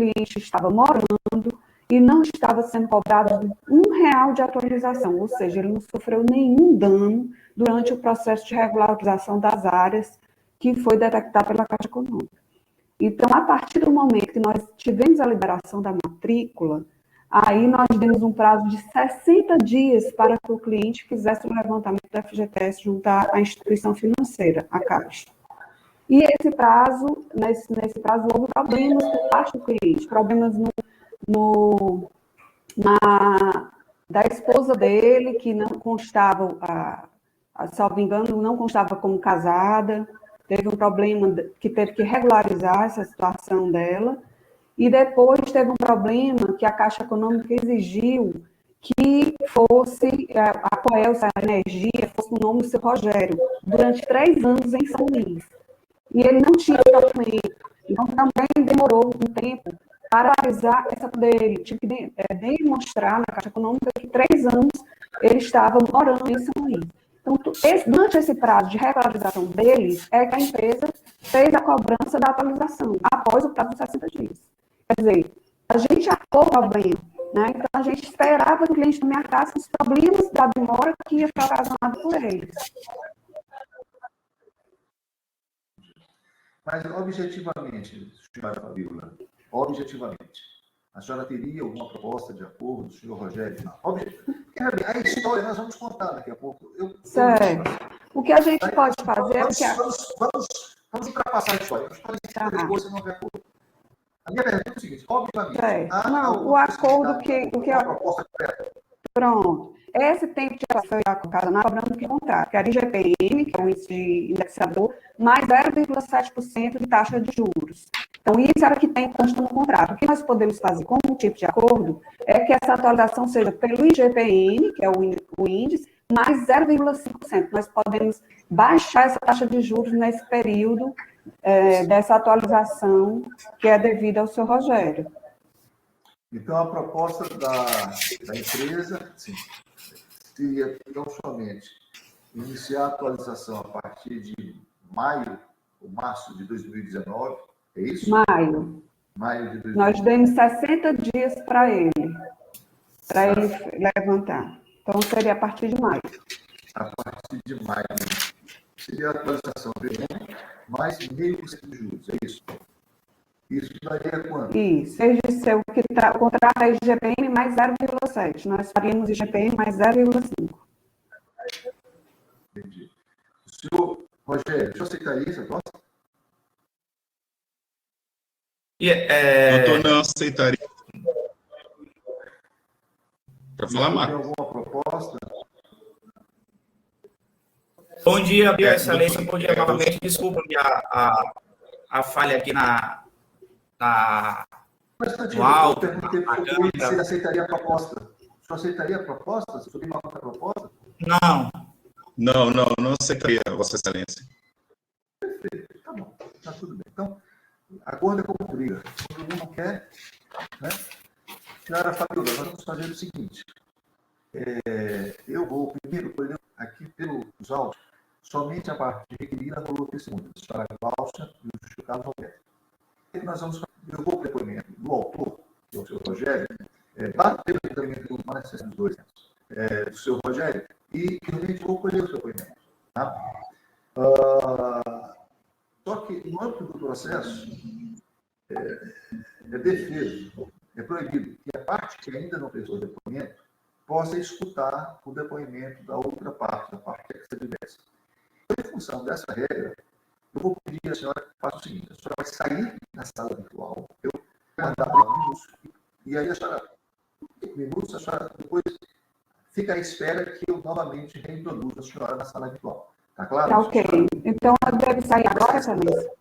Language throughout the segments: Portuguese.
cliente estava morando e não estava sendo cobrado R$ 1 de atualização, ou seja, ele não sofreu nenhum dano durante o processo de regularização das áreas que foi detectado pela Caixa Econômica. Então, a partir do momento que nós tivemos a liberação da matrícula, aí nós demos um prazo de 60 dias para que o cliente fizesse o levantamento da FGTS junto à instituição financeira, a Caixa. E esse prazo, nesse prazo, houve problemas por parte do cliente, problemas da esposa dele, que não constava, salvo engano, não constava como casada, teve um problema que teve que regularizar essa situação dela, e depois teve um problema que a Caixa Econômica exigiu que fosse a Coelce, a Energia, fosse o nome do seu Rogério, durante 3 anos em São Luís. E ele não tinha documento. Então, também demorou um tempo para realizar essa dele. Tive que demonstrar na Caixa Econômica que 3 anos ele estava morando em São Luís. Então, durante esse prazo de regularização deles, é que a empresa fez a cobrança da atualização, após o prazo de 60 dias. Quer dizer, a gente achou o problema, né? Então, a gente esperava que o cliente não arcasse os problemas da demora que ia ficar ocasionado por eles. Mas, objetivamente, senhora Fabíola, objetivamente, a senhora teria alguma proposta de acordo do senhor Rogério? Porque a história nós vamos contar daqui a pouco. Certo. O que a gente pode fazer Vamos ultrapassar a história. A história depois você não vai acordo. A minha pergunta é o seguinte, obviamente... o acordo que... Pronto. Esse tempo de foi colocado na cobrando que contrato, que era IGPM, que é o índice de indexador, mais 0,7% de taxa de juros. Então, isso era o que tem consta no contrato. O que nós podemos fazer com um tipo de acordo é que essa atualização seja pelo IGPM, que é o índice, mais 0,5%. Nós podemos baixar essa taxa de juros nesse período dessa atualização que é devida ao seu Rogério. Então, a proposta da empresa, sim, seria tão somente iniciar a atualização a partir de maio ou março de 2019, é isso? Maio. Maio de 2019. Nós demos 60 dias para ele levantar. Então, seria a partir de maio. A partir de maio, seria a atualização de mais 0,5% de juros, é isso? Isso daria quanto? Isso. O contrato é IGPM mais 0,7. Nós faríamos IGPM mais 0,5. Entendi. O senhor, Rogério, o senhor aceitaria essa proposta? Doutor, não aceitaria. Para falar, Marcos. Tem alguma proposta? Bom dia, Excelência. Bom dia novamente. Desculpa a falha aqui no áudio. Eu perguntei para o senhor se ele aceitaria a proposta. O senhor aceitaria a proposta? Se o senhor tem uma proposta? Não aceitaria, Vossa Excelência. Perfeito. Tá bom. Tá tudo bem. Então, acordo é como briga. Todo mundo quer, né? Senhora Fabíola, nós vamos fazer o seguinte. Eu vou primeiro colher aqui pelos áudios somente a parte requerida no testemunho, a senhora Cláudia e o senhor Carlos Alberto. Eu vou o depoimento do autor, que é o senhor Rogério, bater o depoimento dos mais dos dois, do senhor Rogério, e realmente vou colher o seu depoimento. Tá? Só que, no âmbito do processo, é defeso, é proibido que a parte que ainda não prestou depoimento possa escutar o depoimento da outra parte, da parte que se adversa. Em função dessa regra, eu vou pedir à senhora que faça o seguinte: a senhora vai sair da sala virtual, eu vou mandar 10 minutos, e aí a senhora, 5 minutos, a senhora depois fica à espera que eu novamente reintroduza a senhora na sala virtual. Tá claro? Tá ok. Então, ela deve sair agora, Excelência?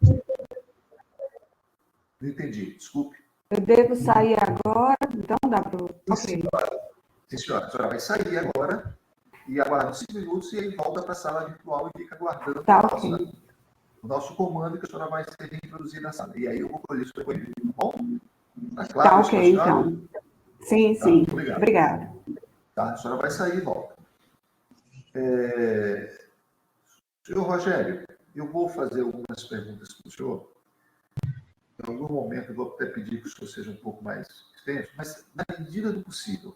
Não entendi, desculpe. Eu devo sair agora, então dá para... Sim, senhora. A senhora vai sair agora e aguarda 5 minutos e aí volta para a sala virtual e fica aguardando o nosso comando que a senhora vai ser reintroduzida na sala. E aí eu vou colher isso depois. Tá bom? Tá claro? Tá ok, então. Sim, tá, sim. Obrigada. Tá, a senhora vai sair e volta. Senhor Rogério, eu vou fazer algumas perguntas para o senhor. Eu em algum momento eu vou até pedir que o senhor seja um pouco mais extenso, mas na medida do possível.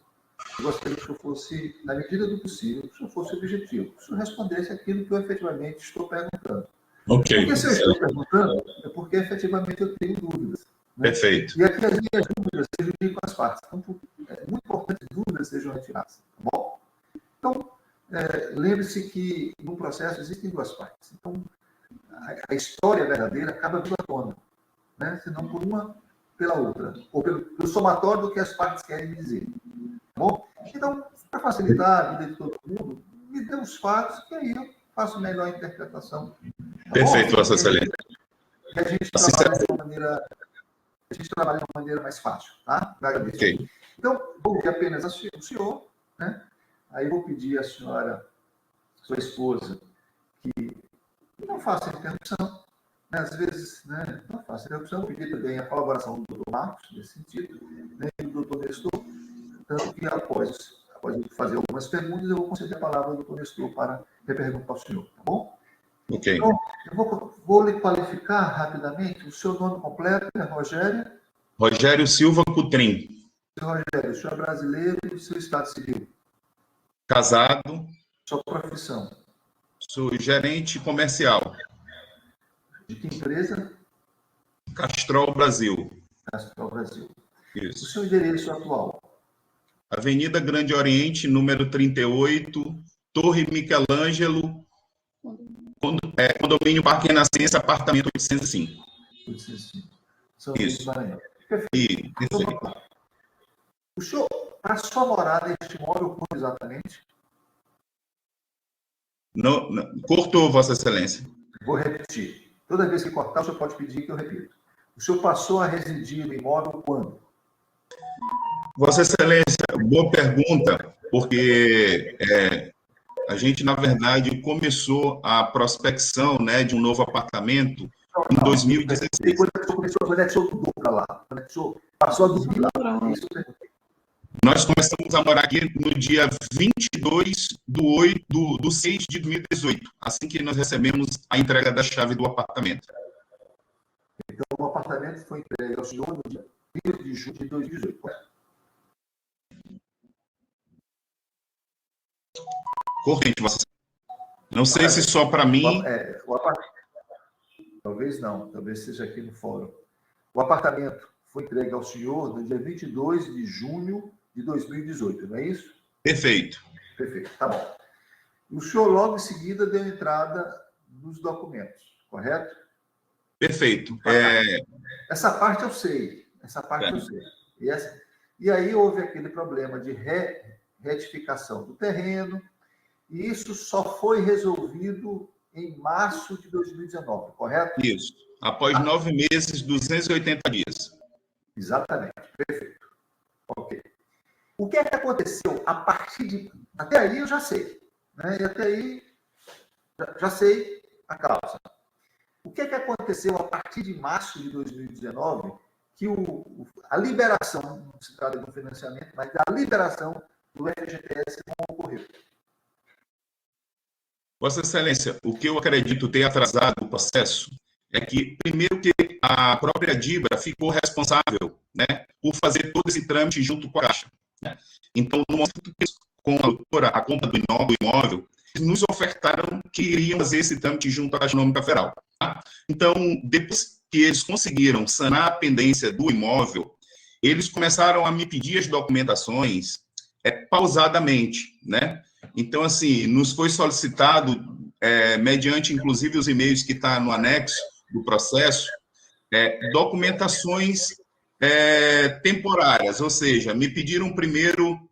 Eu gostaria que o senhor fosse, na medida do possível, que o senhor fosse objetivo, que o senhor respondesse aquilo que eu efetivamente estou perguntando. Ok. Porque se eu estou perguntando, é porque efetivamente eu tenho dúvidas. Né? Perfeito. E aqui as minhas dúvidas prejudicam as partes. Então, é muito importante que as dúvidas sejam retiradas. Tá bom? Então, lembre-se que no processo existem duas partes. Então, a história verdadeira acaba vindo à tona, né? Se não por uma, pela outra, ou pelo somatório do que as partes querem dizer. Tá bom? Então, para facilitar a vida de todo mundo, me dê os fatos, que aí eu faço melhor a interpretação. Tá Perfeito, bom? Vossa Excelência. E a gente trabalha de uma maneira mais fácil, tá? Agradeço. Ok. Então, vou ouvir apenas o senhor, né? Aí vou pedir à senhora, sua esposa, que não faça interrupção, né? Às vezes, né? Não faça interrupção. Vou pedir também a colaboração do doutor Marcos, nesse sentido, né? E do doutor Nestor, tanto que após fazer algumas perguntas, eu vou conceder a palavra ao doutor Nestor para reperguntar ao senhor, tá bom? Ok. Então, eu vou lhe qualificar rapidamente. O seu nome completo é Rogério? Rogério Silva Cutrim. Rogério, o senhor é brasileiro e o seu estado civil? Casado. Sua profissão? Sou gerente comercial. De que empresa? Castrol Brasil. Castrol Brasil. O Isso. seu endereço atual? Avenida Grande Oriente, número 38, Torre Michelangelo, condomínio Parque Renascença, apartamento 805. 805. São Isso. Luís do Maranhão. Perfeito. Isso Então, aí. vamos lá. O senhor, a sua morada, este imóvel, quando exatamente? Cortou, Vossa Excelência. Vou repetir. Toda vez que cortar, o senhor pode pedir que eu repita. O senhor passou a residir no imóvel quando? Vossa Excelência, boa pergunta, porque a gente, na verdade, começou a prospecção, né, de um novo apartamento em 2016. Quando é que o senhor mudou para lá? Quando é que o senhor passou a dormir lá? Isso, né? Nós começamos a morar aqui no dia 22 do 6 de 2018, assim que nós recebemos a entrega da chave do apartamento. Então, o apartamento foi entregue ao senhor no dia 1 de junho de 2018, correto? Corrente, Vossa Excelência. Não sei se só para mim... Talvez não, talvez seja aqui no fórum. O apartamento foi entregue ao senhor no dia 22 de junho de 2018, não é isso? Perfeito. Perfeito, tá bom. O senhor logo em seguida deu entrada nos documentos, correto? Perfeito. Essa parte eu sei, eu sei. E aí houve aquele problema de retificação do terreno, e isso só foi resolvido em março de 2019, correto? Isso. Após 9 meses, 280 dias. Exatamente, perfeito. Ok. O que é que aconteceu a partir de... Até aí eu já sei, né? E até aí já sei a causa. O que é que aconteceu a partir de março de 2019 que a liberação, não se trata de um financiamento, mas a liberação do FGTS não ocorreu? Vossa Excelência, o que eu acredito ter atrasado o processo é que, primeiro, que a própria Dibra ficou responsável, né, por fazer todo esse trâmite junto com a Caixa. Né? Então, no momento que com a doutora, a compra do imóvel, eles nos ofertaram que iriam fazer esse trâmite junto à Caixa Econômica Federal. Tá? Então, depois que eles conseguiram sanar a pendência do imóvel, eles começaram a me pedir as documentações pausadamente, né? Então, assim, nos foi solicitado, mediante, inclusive, os e-mails que está no anexo do processo, documentações temporárias, ou seja, me pediram primeiro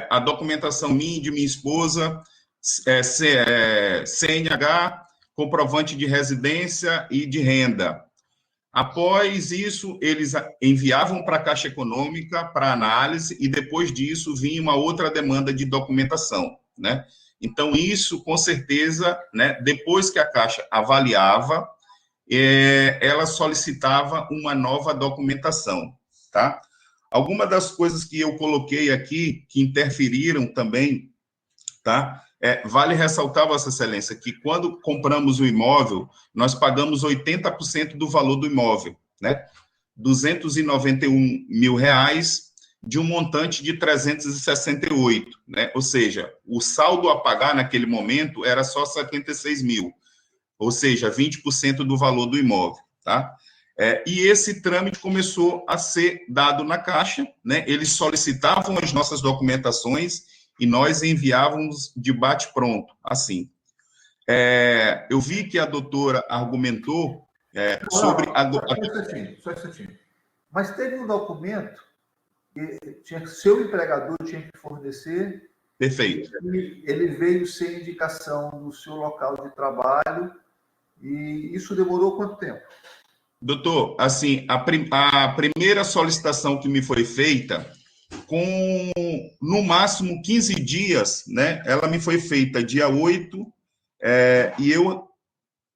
a documentação minha e de minha esposa, CNH, comprovante de residência e de renda. Após isso, eles enviavam para a Caixa Econômica para análise e depois disso vinha uma outra demanda de documentação, né? Então, isso, com certeza, né, depois que a Caixa avaliava, ela solicitava uma nova documentação, tá? Algumas das coisas que eu coloquei aqui, que interferiram também, tá? Vale ressaltar, Vossa Excelência, que quando compramos o imóvel, nós pagamos 80% do valor do imóvel, né? 291 mil reais de um montante de 368, né? Ou seja, o saldo a pagar naquele momento era só 76 mil, ou seja, 20% do valor do imóvel, tá? E esse trâmite começou a ser dado na Caixa, né? Eles solicitavam as nossas documentações e nós enviávamos de bate-pronto, assim. Eu vi que a doutora argumentou sobre... Só um instantinho. Mas teve um documento que seu empregador tinha que fornecer. Perfeito. Ele veio sem indicação do seu local de trabalho, e isso demorou quanto tempo? Doutor, assim, a primeira solicitação que me foi feita, com no máximo 15 dias, né? Ela me foi feita dia 8, e eu,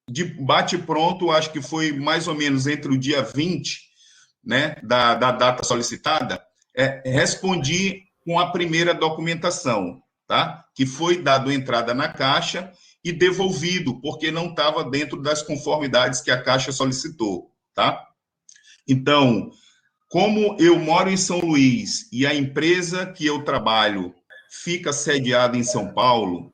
de bate-pronto, acho que foi mais ou menos entre o dia 20, né, da data solicitada, respondi com a primeira documentação, tá? Que foi dado entrada na Caixa e devolvido, porque não estava dentro das conformidades que a Caixa solicitou, tá? Então, como eu moro em São Luís e a empresa que eu trabalho fica sediada em São Paulo,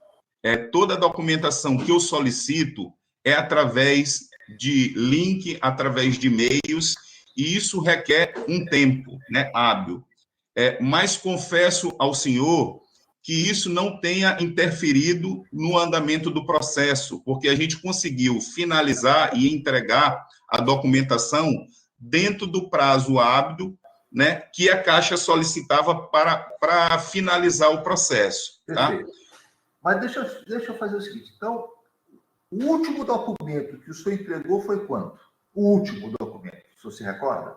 toda a documentação que eu solicito é através de link, através de e-mails, e isso requer um tempo, né, hábil. Mas confesso ao senhor que isso não tenha interferido no andamento do processo, porque a gente conseguiu finalizar e entregar a documentação dentro do prazo hábil, né, que a Caixa solicitava para finalizar o processo. Tá? Perfeito. Mas deixa eu fazer o seguinte. Então, o último documento que o senhor entregou foi quando? O último documento, o senhor se recorda?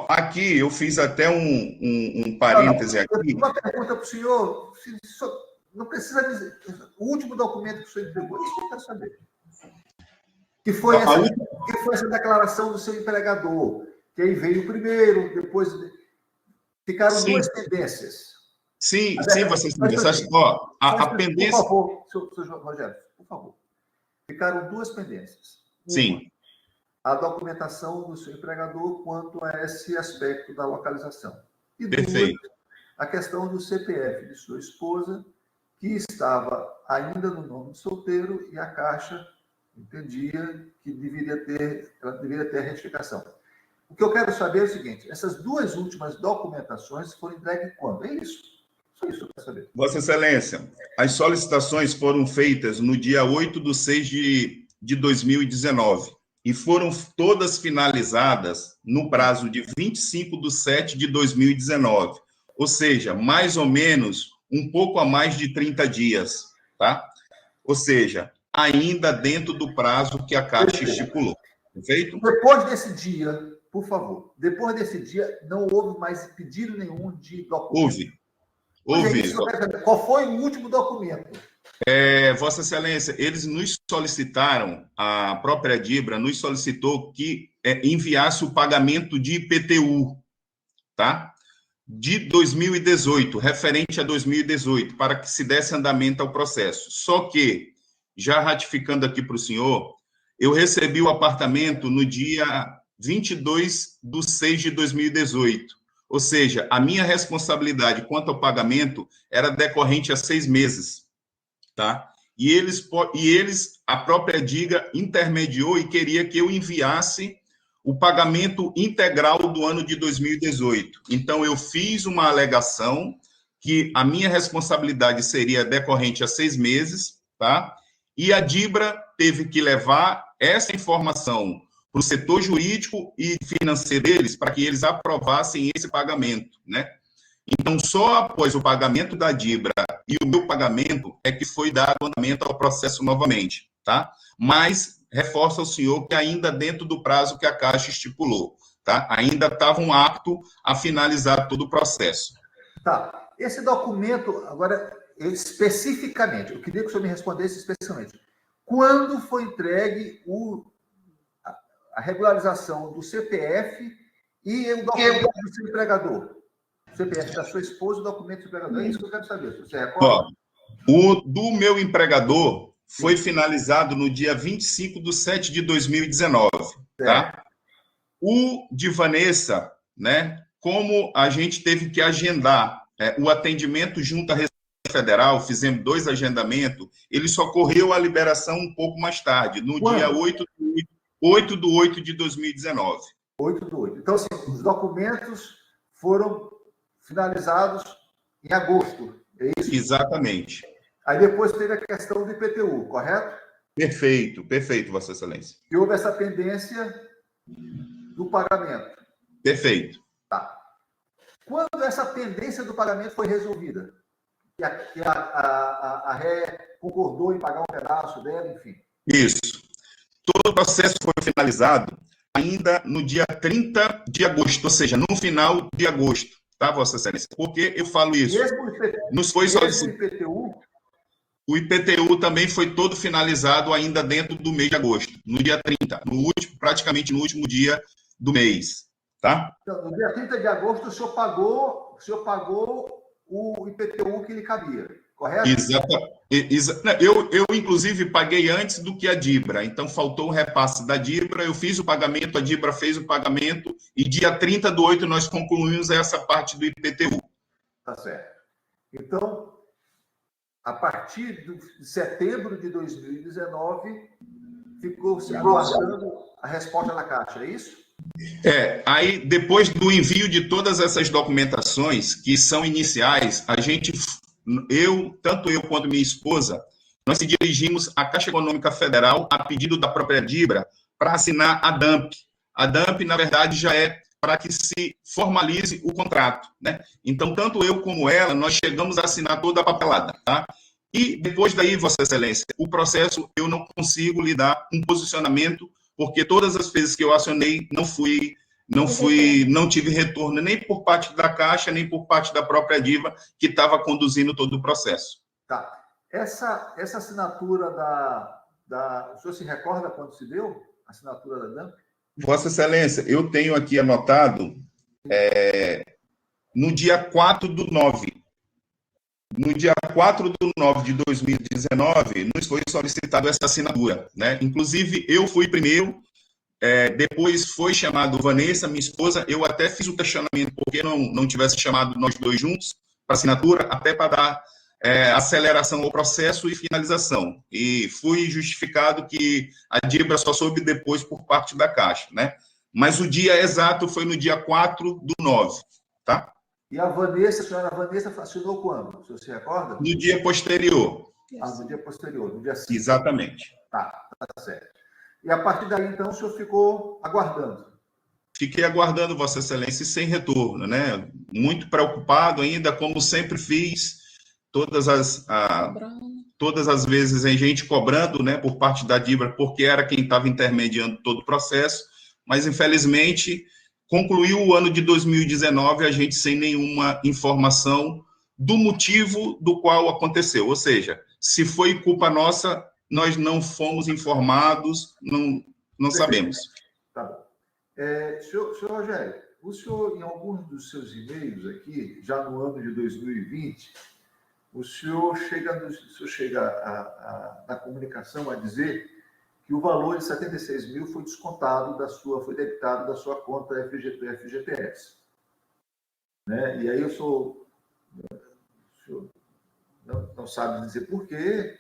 Aqui eu fiz até um parêntese aqui. Uma pergunta para o senhor, não precisa dizer. O último documento que o senhor entregou, isso eu quero saber. Que foi essa declaração do seu empregador, que aí veio o primeiro, depois ficaram duas pendências. Sim, vocês a pendência... Por favor, senhor Rogério, por favor. Ficaram duas pendências. Sim. A documentação do seu empregador quanto a esse aspecto da localização. E perfeito. Duas, a questão do CPF de sua esposa, que estava ainda no nome de solteiro, e a Caixa entendia que ela deveria ter a retificação. O que eu quero saber é o seguinte: essas duas últimas documentações foram entregues quando? É isso. Só isso que eu quero saber. Vossa Excelência, as solicitações foram feitas no dia 8/6 de 2019 e foram todas finalizadas no prazo de 25/7 de 2019, ou seja, mais ou menos um pouco a mais de 30 dias, tá? Ou seja, ainda dentro do prazo que a Caixa estipulou. Perfeito? Depois desse dia, por favor, depois desse dia, não houve mais pedido nenhum de documento. Houve. Qual foi o último documento? Vossa Excelência, eles nos solicitaram, a própria Dibra nos solicitou que enviasse o pagamento de IPTU, tá? De 2018, referente a 2018, para que se desse andamento ao processo. Só que, já ratificando aqui para o senhor, eu recebi o apartamento no dia 22/6 de 2018. Ou seja, a minha responsabilidade quanto ao pagamento era decorrente a 6 meses, tá? E eles, a própria DIGA, intermediou e queria que eu enviasse o pagamento integral do ano de 2018. Então, eu fiz uma alegação que a minha responsabilidade seria decorrente a 6 meses, tá? E a Dibra teve que levar essa informação para o setor jurídico e financeiro deles, para que eles aprovassem esse pagamento, né? Então, só após o pagamento da Dibra e o meu pagamento é que foi dado andamento ao processo novamente, tá? Mas, reforço ao senhor que ainda dentro do prazo que a Caixa estipulou, tá? Ainda estavam aptos a finalizar todo o processo. Tá. Esse documento, agora, especificamente, eu queria que o senhor me respondesse especificamente. Quando foi entregue a regularização do CPF e o documento do seu empregador? O CPF da sua esposa e o documento do empregador. É isso que eu quero saber. Você recorda? O do meu empregador foi finalizado no dia 25/7 de 2019, tá? O de Vanessa, né, como a gente teve que agendar o atendimento junto à Receita Federal, fizemos 2 agendamentos, ele só correu a liberação um pouco mais tarde, no dia 8/8 de 2019. 8/8. Então, assim, os documentos foram finalizados em agosto, é isso? Exatamente. Aí depois teve a questão do IPTU, correto? Perfeito, perfeito, Vossa Excelência. E houve essa pendência do pagamento. Perfeito. Tá. Quando essa pendência do pagamento foi resolvida? Que a RE concordou em pagar um pedaço dela, enfim. Isso. Todo o processo foi finalizado ainda no dia 30 de agosto, ou seja, no final de agosto, tá, Vossa Excelência? Por que eu falo isso? Nos foi solicitado. O IPTU também foi todo finalizado ainda dentro do mês de agosto, no dia 30, praticamente no último dia do mês, tá? Então, no dia 30 de agosto, o senhor pagou o IPTU que lhe cabia, correto? Eu, inclusive, paguei antes do que a Dibra, então faltou o repasse da Dibra, eu fiz o pagamento, a Dibra fez o pagamento, e dia 30/8 nós concluímos essa parte do IPTU. Tá certo. Então, a partir de setembro de 2019, ficou-se aguardando a resposta da Caixa, é isso? Aí depois do envio de todas essas documentações, que são iniciais, tanto eu quanto minha esposa, nós se dirigimos à Caixa Econômica Federal, a pedido da própria Dibra, para assinar a DAMP. A DAMP, na verdade, já é para que se formalize o contrato, né? Então, tanto eu como ela, nós chegamos a assinar toda a papelada, tá? E depois daí, Vossa Excelência, o processo eu não consigo lhe dar um posicionamento, porque todas as vezes que eu acionei, não tive retorno, nem por parte da Caixa, nem por parte da própria Dibra, que estava conduzindo todo o processo. Tá. Essa assinatura o senhor se recorda quando se deu? A assinatura da DAMP? Vossa Excelência, eu tenho aqui anotado no dia 4/9. No dia 4/9 de 2019, nos foi solicitada essa assinatura, né? Inclusive, eu fui primeiro, depois foi chamado Vanessa, minha esposa, eu até fiz o questionamento porque não tivesse chamado nós dois juntos para assinatura, até para dar aceleração ao processo e finalização. E fui justificado que a Dibra só soube depois por parte da Caixa, né? Mas o dia exato foi no dia 4/9, tá? E a senhora Vanessa assinou quando? O senhor se recorda? No dia posterior. No dia posterior, no dia 5. Exatamente. Tá certo. E a partir daí, então, o senhor ficou aguardando? Fiquei aguardando, Vossa Excelência, sem retorno, né? Muito preocupado ainda, como sempre fiz, todas as vezes a gente cobrando, né, por parte da Dibra, porque era quem estava intermediando todo o processo, mas, infelizmente, concluiu o ano de 2019 a gente sem nenhuma informação do motivo do qual aconteceu. Ou seja, se foi culpa nossa, nós não fomos informados, não sabemos. Tá bom. Senhor Rogério, o senhor, em alguns dos seus e-mails aqui, já no ano de 2020, o senhor chega na comunicação a dizer que o valor de 76 mil foi descontado foi debitado da sua conta FGTS. Né? E aí o senhor não sabe dizer por quê.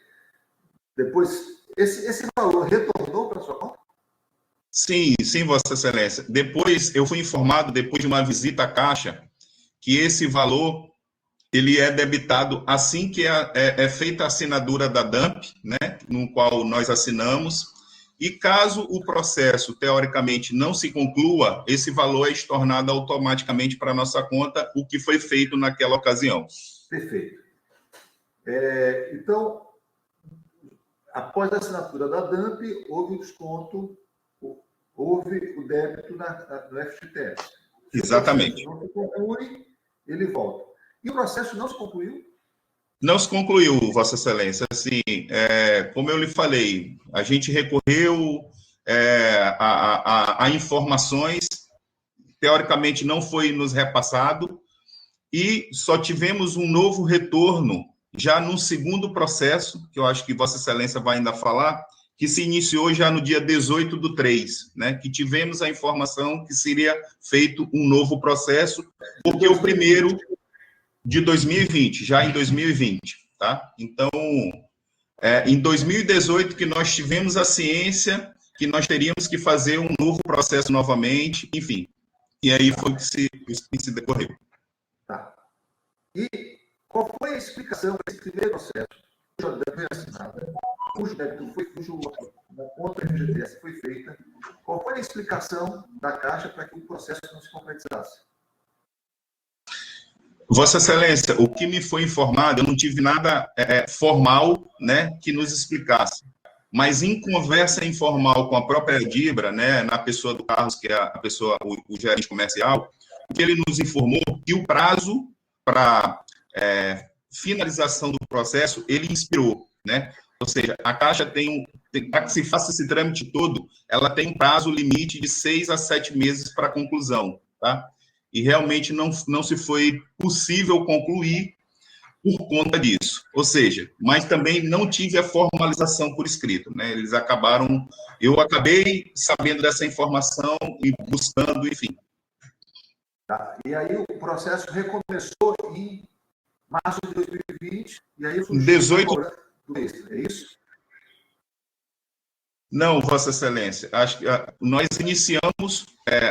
Depois, esse valor retornou para a sua conta? Sim, Vossa Excelência. Depois, eu fui informado, depois de uma visita à Caixa, que esse valor ele é debitado assim que é feita a assinatura da DAMP, né, no qual nós assinamos, e caso o processo, teoricamente, não se conclua, esse valor é estornado automaticamente para a nossa conta, o que foi feito naquela ocasião. Perfeito. Então, após a assinatura da DAMP, houve o desconto, houve o débito no FGTS. Exatamente. Se o processo não se conclui, ele volta. E o processo não se concluiu? Não se concluiu, Vossa Excelência. Assim, como eu lhe falei, a gente recorreu a informações, teoricamente não foi nos repassado, e só tivemos um novo retorno já no segundo processo, que eu acho que Vossa Excelência vai ainda falar, que se iniciou já no dia 18/3, né, que tivemos a informação que seria feito um novo processo, porque o primeiro de 2020, já em 2020, tá? Então, em 2018 que nós tivemos a ciência que nós teríamos que fazer um novo processo novamente, enfim, e aí foi que se decorreu. Tá. E qual foi a explicação desse primeiro processo? Cujo débito foi assinado, cujo débito foi, cuja conta FGTS foi feita. Qual foi a explicação da Caixa para que o processo não se concretizasse? Vossa Excelência, o que me foi informado, eu não tive nada formal, né, que nos explicasse. Mas em conversa informal com a própria Dibra, né, na pessoa do Carlos, que é a pessoa, o gerente comercial, que ele nos informou que o prazo para finalização do processo, ele inspirou, né? Ou seja, a Caixa para que se faça esse trâmite todo, ela tem um prazo limite de 6 a 7 meses para conclusão, tá? E realmente não se foi possível concluir por conta disso. Ou seja, mas também não tive a formalização por escrito, né? Eu acabei sabendo dessa informação e buscando, enfim. Tá. E aí o processo recomeçou em março de 2020, e aí surgiu 18 do extra, é isso? Não, Vossa Excelência. Acho que nós iniciamos,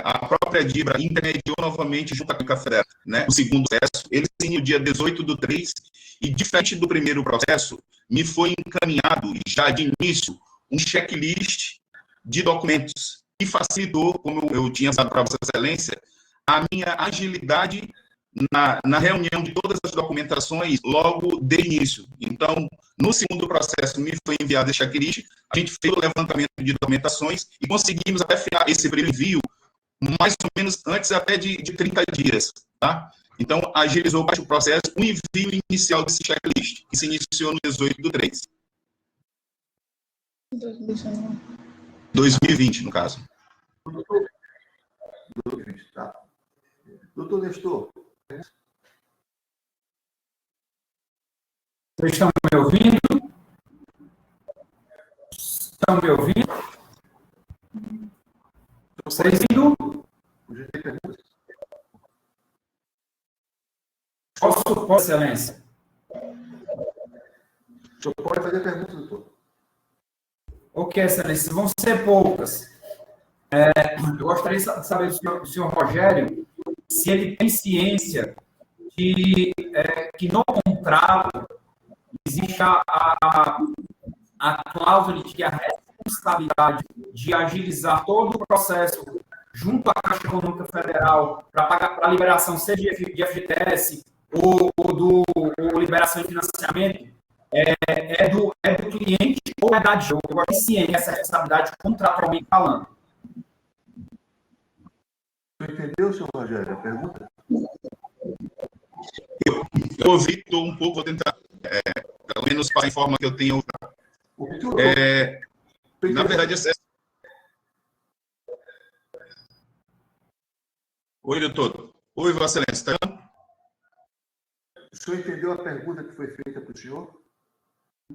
a própria Dibra intermediou novamente junto à Câmara Federal, né? O segundo processo, ele sim, no dia 18/3, e diferente do primeiro processo, me foi encaminhado já de início um checklist de documentos que facilitou, como eu tinha falado para Vossa Excelência, a minha agilidade na reunião de todas as documentações logo de início. Então, no segundo processo, me foi enviado esse checklist, a gente fez o levantamento de documentações e conseguimos até fiar esse primeiro envio mais ou menos antes até de 30 dias, tá? Então, agilizou bastante o processo, o envio inicial desse checklist, que se iniciou no 18/3. 2020, no caso. 2020, tá. Doutor Nestor. Vocês estão me ouvindo? Estão me ouvindo? Vocês indo? Posso, Excelência? O senhor pode fazer perguntas, doutor. Ok, Excelência, vão ser poucas. Eu gostaria de saber do senhor Rogério se ele tem ciência de que no contrato existe a cláusula de que a responsabilidade de agilizar todo o processo junto à Caixa Econômica Federal para pagar para a liberação, seja de FGTS ou liberação de financiamento, é do cliente ou é da Dibra? Eu gosto de ciência essa responsabilidade contratualmente falando. Você entendeu, senhor Rogério, a pergunta? Eu ouvi um pouco, vou tentar, pelo menos para a forma que eu tenho. Na verdade, Oi, doutor. Oi, Vossa Excelência. O senhor entendeu a pergunta que foi feita para o senhor?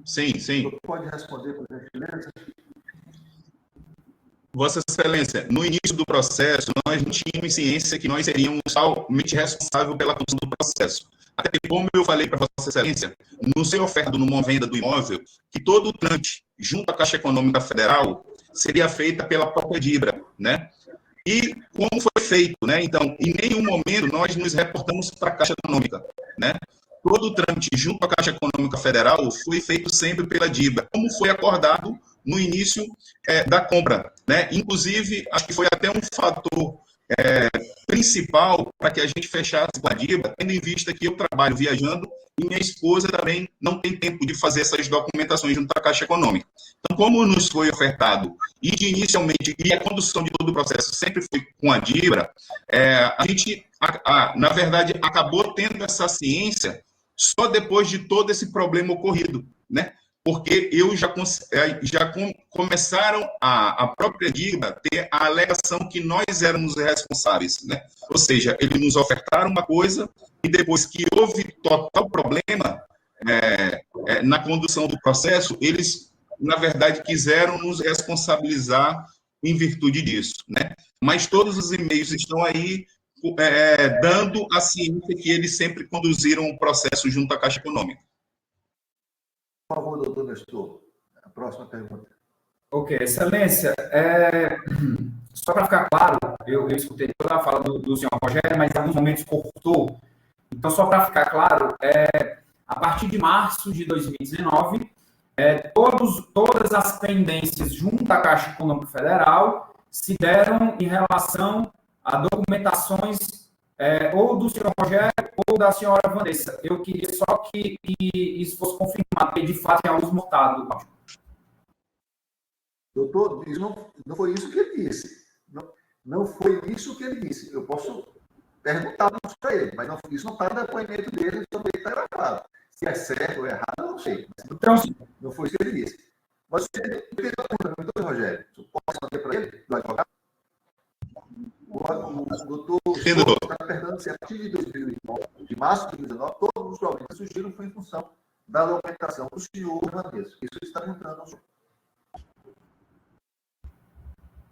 Sim. O senhor pode responder, por gentileza? Vossa Excelência, no início do processo, nós não tínhamos ciência que nós seríamos totalmente responsáveis pela condução do processo. Até que, como eu falei para Vossa Excelência, no ser ofertado numa venda do imóvel, que todo o trâmite junto à Caixa Econômica Federal seria feita pela própria Dibra, né? E como foi feito, né? Então, em nenhum momento nós nos reportamos para a Caixa Econômica, né? Todo o trâmite junto à Caixa Econômica Federal foi feito sempre pela Dibra, como foi acordado no início da compra, né? Inclusive, acho que foi até um fator principal para que a gente fechasse com a Dibra, tendo em vista que eu trabalho viajando e minha esposa também não tem tempo de fazer essas documentações junto à Caixa Econômica. Então, como nos foi ofertado e inicialmente, e a condução de todo o processo sempre foi com a Dibra, a gente, na verdade, acabou tendo essa ciência só depois de todo esse problema ocorrido, né? Porque começaram a própria Dibra ter a alegação que nós éramos responsáveis, né? Ou seja, eles nos ofertaram uma coisa e depois que houve total problema na condução do processo, eles na verdade, quiseram nos responsabilizar em virtude disso, né? Mas todos os e-mails estão aí dando a ciência que eles sempre conduziram o processo junto à Caixa Econômica. Por favor, doutor Nestor, a próxima pergunta. Ok, excelência, só para ficar claro, eu escutei toda a fala do senhor Rogério, mas em alguns momentos cortou. Então, só para ficar claro, a partir de março de 2019, todas as pendências junto à Caixa Econômica Federal se deram em relação a documentações ou do senhor Rogério ou da senhora Vanessa. Eu queria só que isso fosse confirmado, porque de fato é algo mortado. Doutor, não foi isso que ele disse. Não foi isso que ele disse. Eu posso perguntar para ele, mas isso não está no depoimento dele, também está gravado. Se é certo ou errado, eu não sei. Então, não foi isso que ele disse. Mas você doutor Rogério, posso fazer para ele, do advogado? O doutor está perguntando se a partir de 2019, de março de 2019, todos os problemas que surgiram foi em função da documentação do senhor Vanessa. Isso está entrando ao senhor.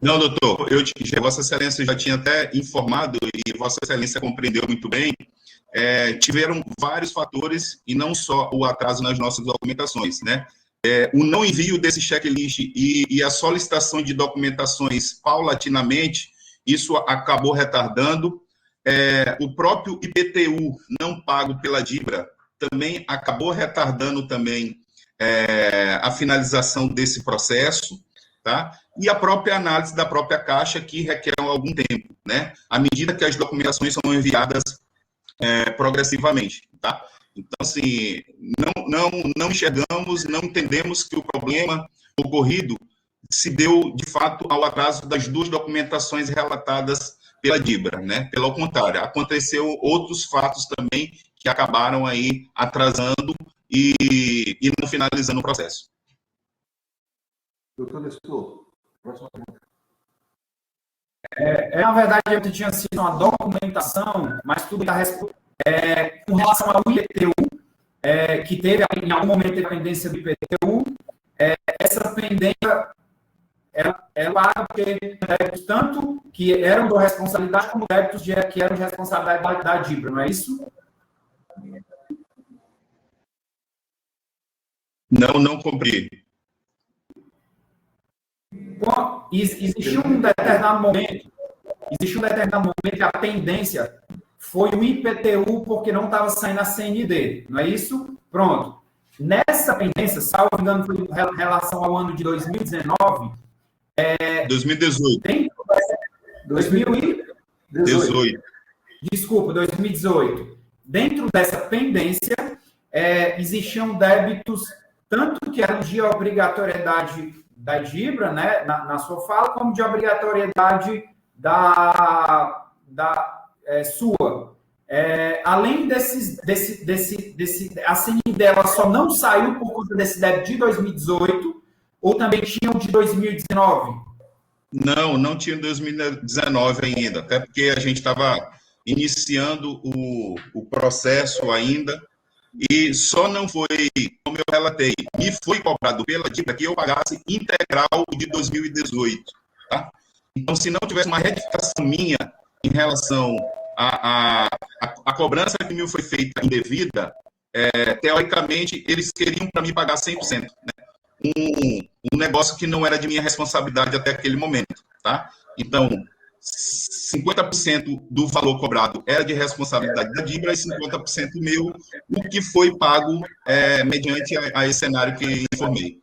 Não, doutor, Vossa Excelência já tinha até informado, e Vossa Excelência compreendeu muito bem, tiveram vários fatores, e não só o atraso nas nossas documentações, né? O não envio desse checklist e a solicitação de documentações paulatinamente, isso acabou retardando. O próprio IPTU não pago pela DIBRA também acabou retardando também a finalização desse processo, tá? E a própria análise da própria Caixa, que requer algum tempo, né? À medida que as documentações são enviadas progressivamente, tá? Então, assim, não enxergamos, não entendemos que o problema ocorrido se deu, de fato, ao atraso das duas documentações relatadas pela DIBRA, né? Pelo contrário, aconteceu outros fatos também que acabaram aí atrasando e não finalizando o processo. Doutor Nestor, próxima pergunta. Na verdade, eu tinha sido uma documentação, mas tudo está com relação ao IPTU, que teve, em algum momento, teve a pendência do IPTU, essa pendência ela paga porque débitos tanto que eram da responsabilidade como débitos que eram de responsabilidade da DIBRA, não é isso? Não compreendo. Bom, existiu um determinado momento que a pendência foi o IPTU porque não estava saindo a CND, não é isso? Pronto. Nessa pendência, salvo engano, foi em relação ao ano de 2019. 2018. 2018. Desculpa, 2018. Dentro dessa pendência, existiam débitos, tanto que eram de obrigatoriedade da DIBRA, né, na sua fala, como de obrigatoriedade da sua. Além a CND ela só não saiu por conta desse débito de 2018, ou também tinham de 2019? Não tinha 2019 ainda, até porque a gente estava iniciando o processo ainda, e só não foi, como eu relatei, me foi cobrado pela DIBRA que eu pagasse integral de 2018, tá? Então, se não tivesse uma retificação minha em relação à cobrança que me foi feita indevida, teoricamente, eles queriam para me pagar 100%, né? Um negócio que não era de minha responsabilidade até aquele momento, tá? Então, 50% do valor cobrado era de responsabilidade da DIBRA e 50% meu, o que foi pago mediante a esse cenário que informei.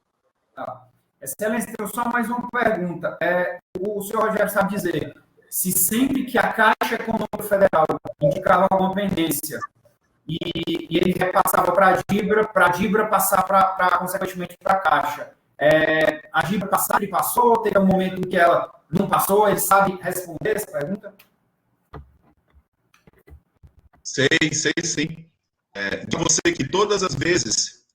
Tá. Excelência, tenho só mais uma pergunta. O senhor Rogério sabe dizer se sempre que a Caixa Econômica Federal indicava alguma pendência e ele repassava para a DIBRA passar consequentemente para a Caixa, a DIBRA passou, teve um momento em que ela não passou, ele sabe responder essa pergunta? Sei sim. De você que todas as vezes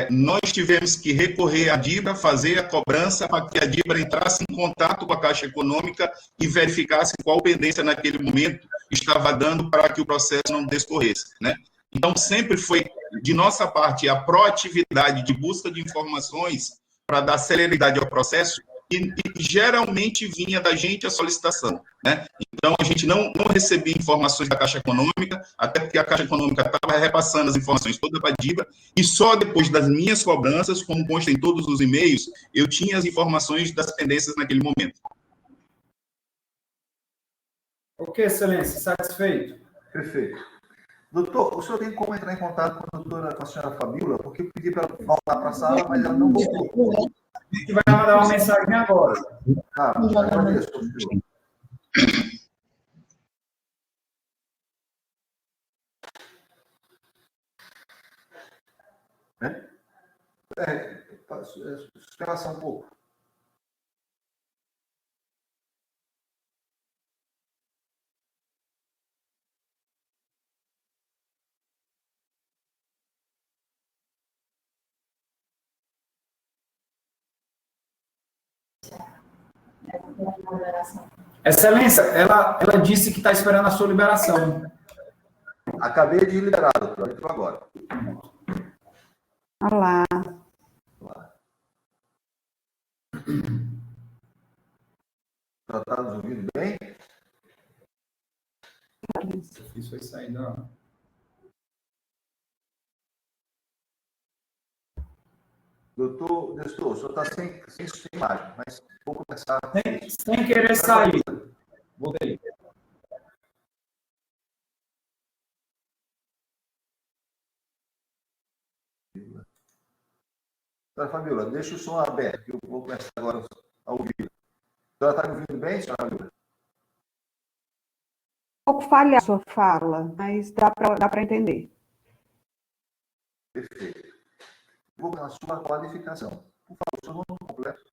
nós tivemos que recorrer à DIBRA, fazer a cobrança para que a DIBRA entrasse em contato com a Caixa Econômica e verificasse qual pendência naquele momento estava dando para que o processo não discorresse, né? Então, sempre foi, de nossa parte, a proatividade de busca de informações para dar celeridade ao processo, e geralmente vinha da gente a solicitação, né? Então, a gente não recebia informações da Caixa Econômica, até porque a Caixa Econômica estava repassando as informações todas para a DIBA, e só depois das minhas cobranças, como consta em todos os e-mails, eu tinha as informações das pendências naquele momento. Ok, excelência, satisfeito? Perfeito. Doutor, o senhor tem como entrar em contato com a senhora Fabíola? Porque eu pedi para ela voltar para a sala, mas ela não voltou. A gente vai mandar uma mensagem agora. Ah, agradeço. Espera um pouco. Excelência, ela disse que está esperando a sua liberação. Acabei de liberar, doutor. Entrou agora. Olá. Está nos ouvindo bem? Isso foi sair da... Doutor Nestor, o senhor está sem imagem, mas vou começar. Sem querer sair. Voltei. Senhora Fabíola, deixa o som aberto, que eu vou começar agora a ouvir. A senhora está me ouvindo bem, senhora Fabíola? Um pouco falha a sua fala, mas dá para entender. Perfeito. Vou na sua qualificação. Por favor, seu nome completo.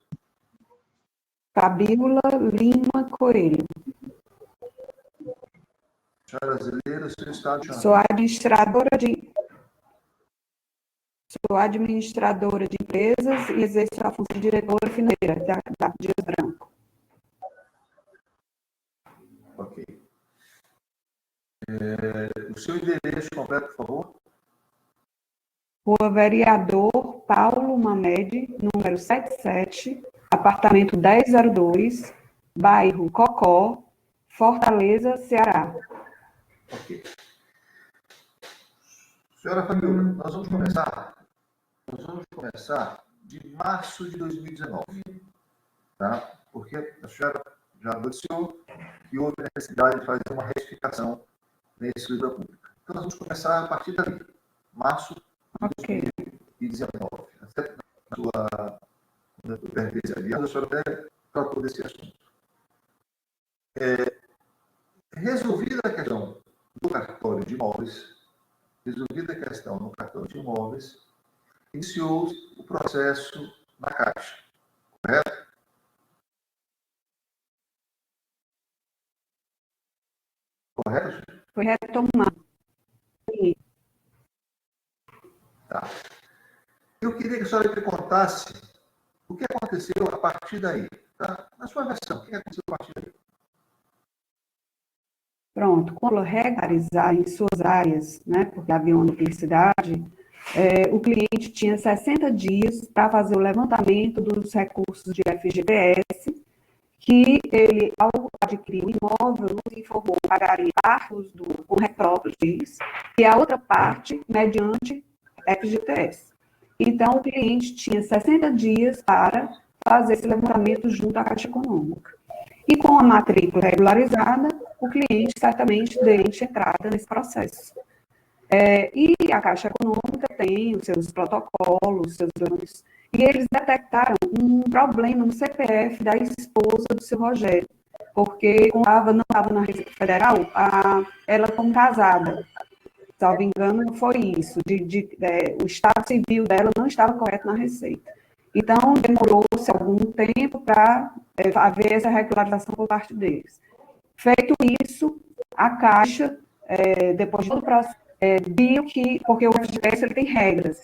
Fabíola Lima Coelho. Senhora brasileira, seu estado de Sou administradora de empresas e exerço a função de diretora financeira da Dias Branco. Ok. O seu endereço completo, por favor? Rua Vereador Paulo Mamed, número 77, apartamento 1002, bairro Cocó, Fortaleza, Ceará. Ok. Senhora Fabíola, nós vamos começar de março de 2019, tá? Porque a senhora já noticiou que houve a necessidade de fazer uma retificação nesse escritura pública. Então, nós vamos começar a partir dali, março de 2019. Até na sua pergunta aliás, a senhora até tratou desse assunto. Resolvida a questão do cartório de imóveis, iniciou o processo na Caixa, correto? Correto? Foi retomado. Tá. Eu queria que a senhora me contasse o que aconteceu a partir daí. Tá? Na sua versão, o que aconteceu a partir daí? Pronto, quando regularizar em suas áreas, né, porque havia uma duplicidade, o cliente tinha 60 dias para fazer o levantamento dos recursos de FGTS, que ele, ao adquirir o imóvel, nos informou que pagaria partes com repróprios e a outra parte mediante FGTS. Então, o cliente tinha 60 dias para fazer esse levantamento junto à Caixa Econômica. E com a matrícula regularizada, o cliente certamente deixa entrada nesse processo. E a Caixa Econômica tem os seus protocolos, seus planos, e eles detectaram um problema no CPF da esposa do seu Rogério, porque não estava na Receita Federal, ela como casada. Salvo engano, foi isso. O estado civil dela não estava correto na Receita. Então, demorou-se algum tempo para haver essa regularização por parte deles. Feito isso, a Caixa, depois de todo o processo, viu que, porque o FGTS ele tem regras,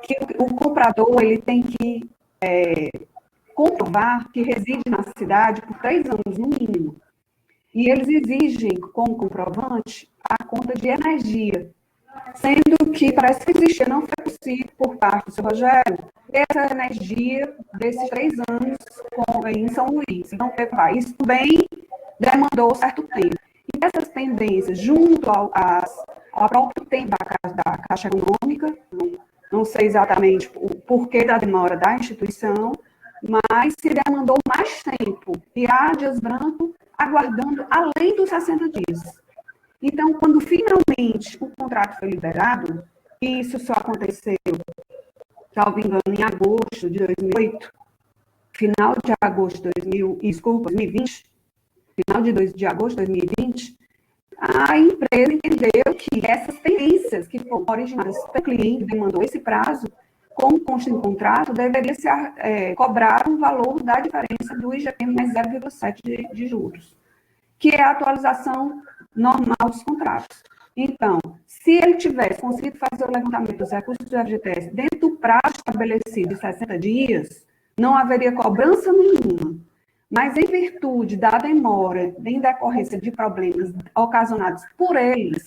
que o comprador ele tem que comprovar que reside na cidade por 3 anos, no mínimo. E eles exigem, como comprovante, a conta de energia. sendo que parece que existia, não foi possível por parte do seu Rogério, essa energia desses 3 anos em São Luís. Então, isso também demandou certo tempo. E essas pendências, junto ao próprio tempo da Caixa Econômica, não sei exatamente o porquê da demora da instituição, mas se demandou mais tempo, e há Dias Branco aguardando além dos 60 dias. Então, quando finalmente o contrato foi liberado, e isso só aconteceu, salvo engano, em agosto de 2008, final de agosto de 2020, final de agosto de 2020, a empresa entendeu que essas tendências que foram originadas pelo cliente, que demandou esse prazo, como consta em contrato, deveria se cobrar um valor da diferença do IGPM mais 0,7 de juros, que é a atualização normal dos contratos. Então, se ele tivesse conseguido fazer o levantamento dos recursos do FGTS dentro do prazo estabelecido de 60 dias, não haveria cobrança nenhuma. Mas, em virtude da demora, em decorrência de problemas ocasionados por eles,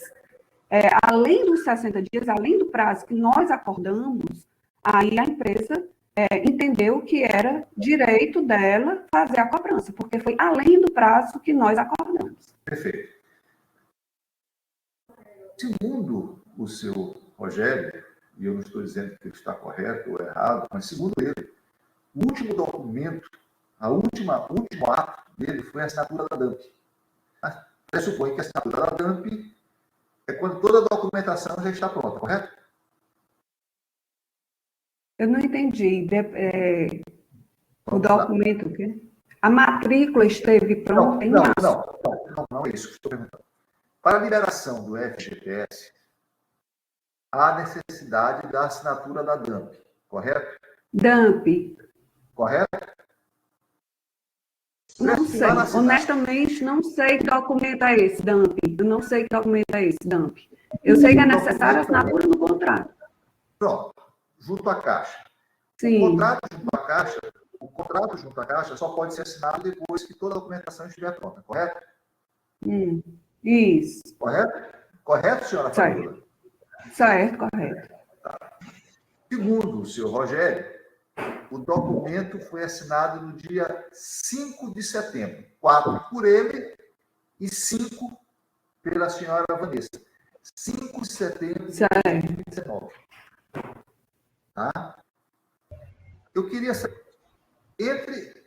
além dos 60 dias, além do prazo que nós acordamos, aí a empresa entendeu que era direito dela fazer a cobrança, porque foi além do prazo que nós acordamos. Perfeito. Segundo o seu Rogério, e eu não estou dizendo que ele está correto ou errado, mas segundo ele, o último documento, o último ato dele foi a assinatura da DAMP. Pressupõe que a assinatura da DAMP é quando toda a documentação já está pronta, correto? Eu não entendi. O documento, o quê? A matrícula esteve pronta em março. Não é isso que estou perguntando. Para a liberação do FGTS, há necessidade da assinatura da DAMP, correto? DAMP. Correto? Não sei. Honestamente, não sei que documento é esse, DAMP. Eu não sei que documento é esse, DAMP. Eu sei que é necessária a assinatura do contrato. Pronto. Junto à Caixa. Sim. O contrato junto à Caixa só pode ser assinado depois que toda a documentação estiver pronta, correto? Isso. Correto? Correto, senhora Fabiola? Certo, correto. Tá. Segundo o senhor Rogério, o documento foi assinado no dia 5 de setembro. 4 por ele e 5 pela senhora Vanessa. 5 de setembro de 2019. Tá? Eu queria saber, entre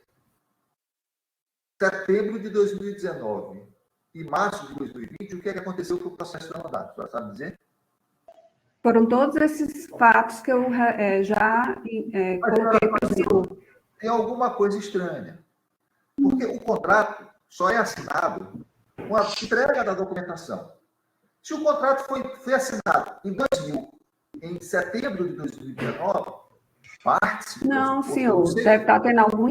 setembro de 2019 e março de 2020, o que é que aconteceu com o processo da mandato? A senhora sabe dizer? Foram todos esses fatos que eu já coloquei para o senhor. Tem alguma coisa estranha. Porque o contrato só é assinado com a entrega da documentação. Se o contrato foi assinado em setembro de 2019, parte... Não, senhor, deve estar tendo algum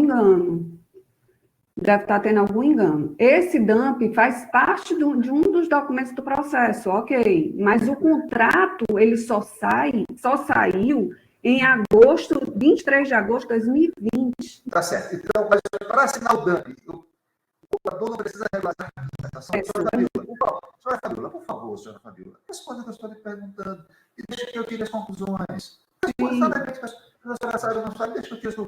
engano. Esse DAMP faz parte de um dos documentos do processo, ok. Mas o contrato, ele só saiu em 23 de agosto de 2020. Tá certo. Então, mas para assinar o DAMP, o comprador não precisa regularizar a documentação. Senhora Fabiola, por favor, senhora Fabiola, responda o que eu estou lhe perguntando e deixa que eu tire as conclusões. A senhora sabe, não sabe, deixa que eu tire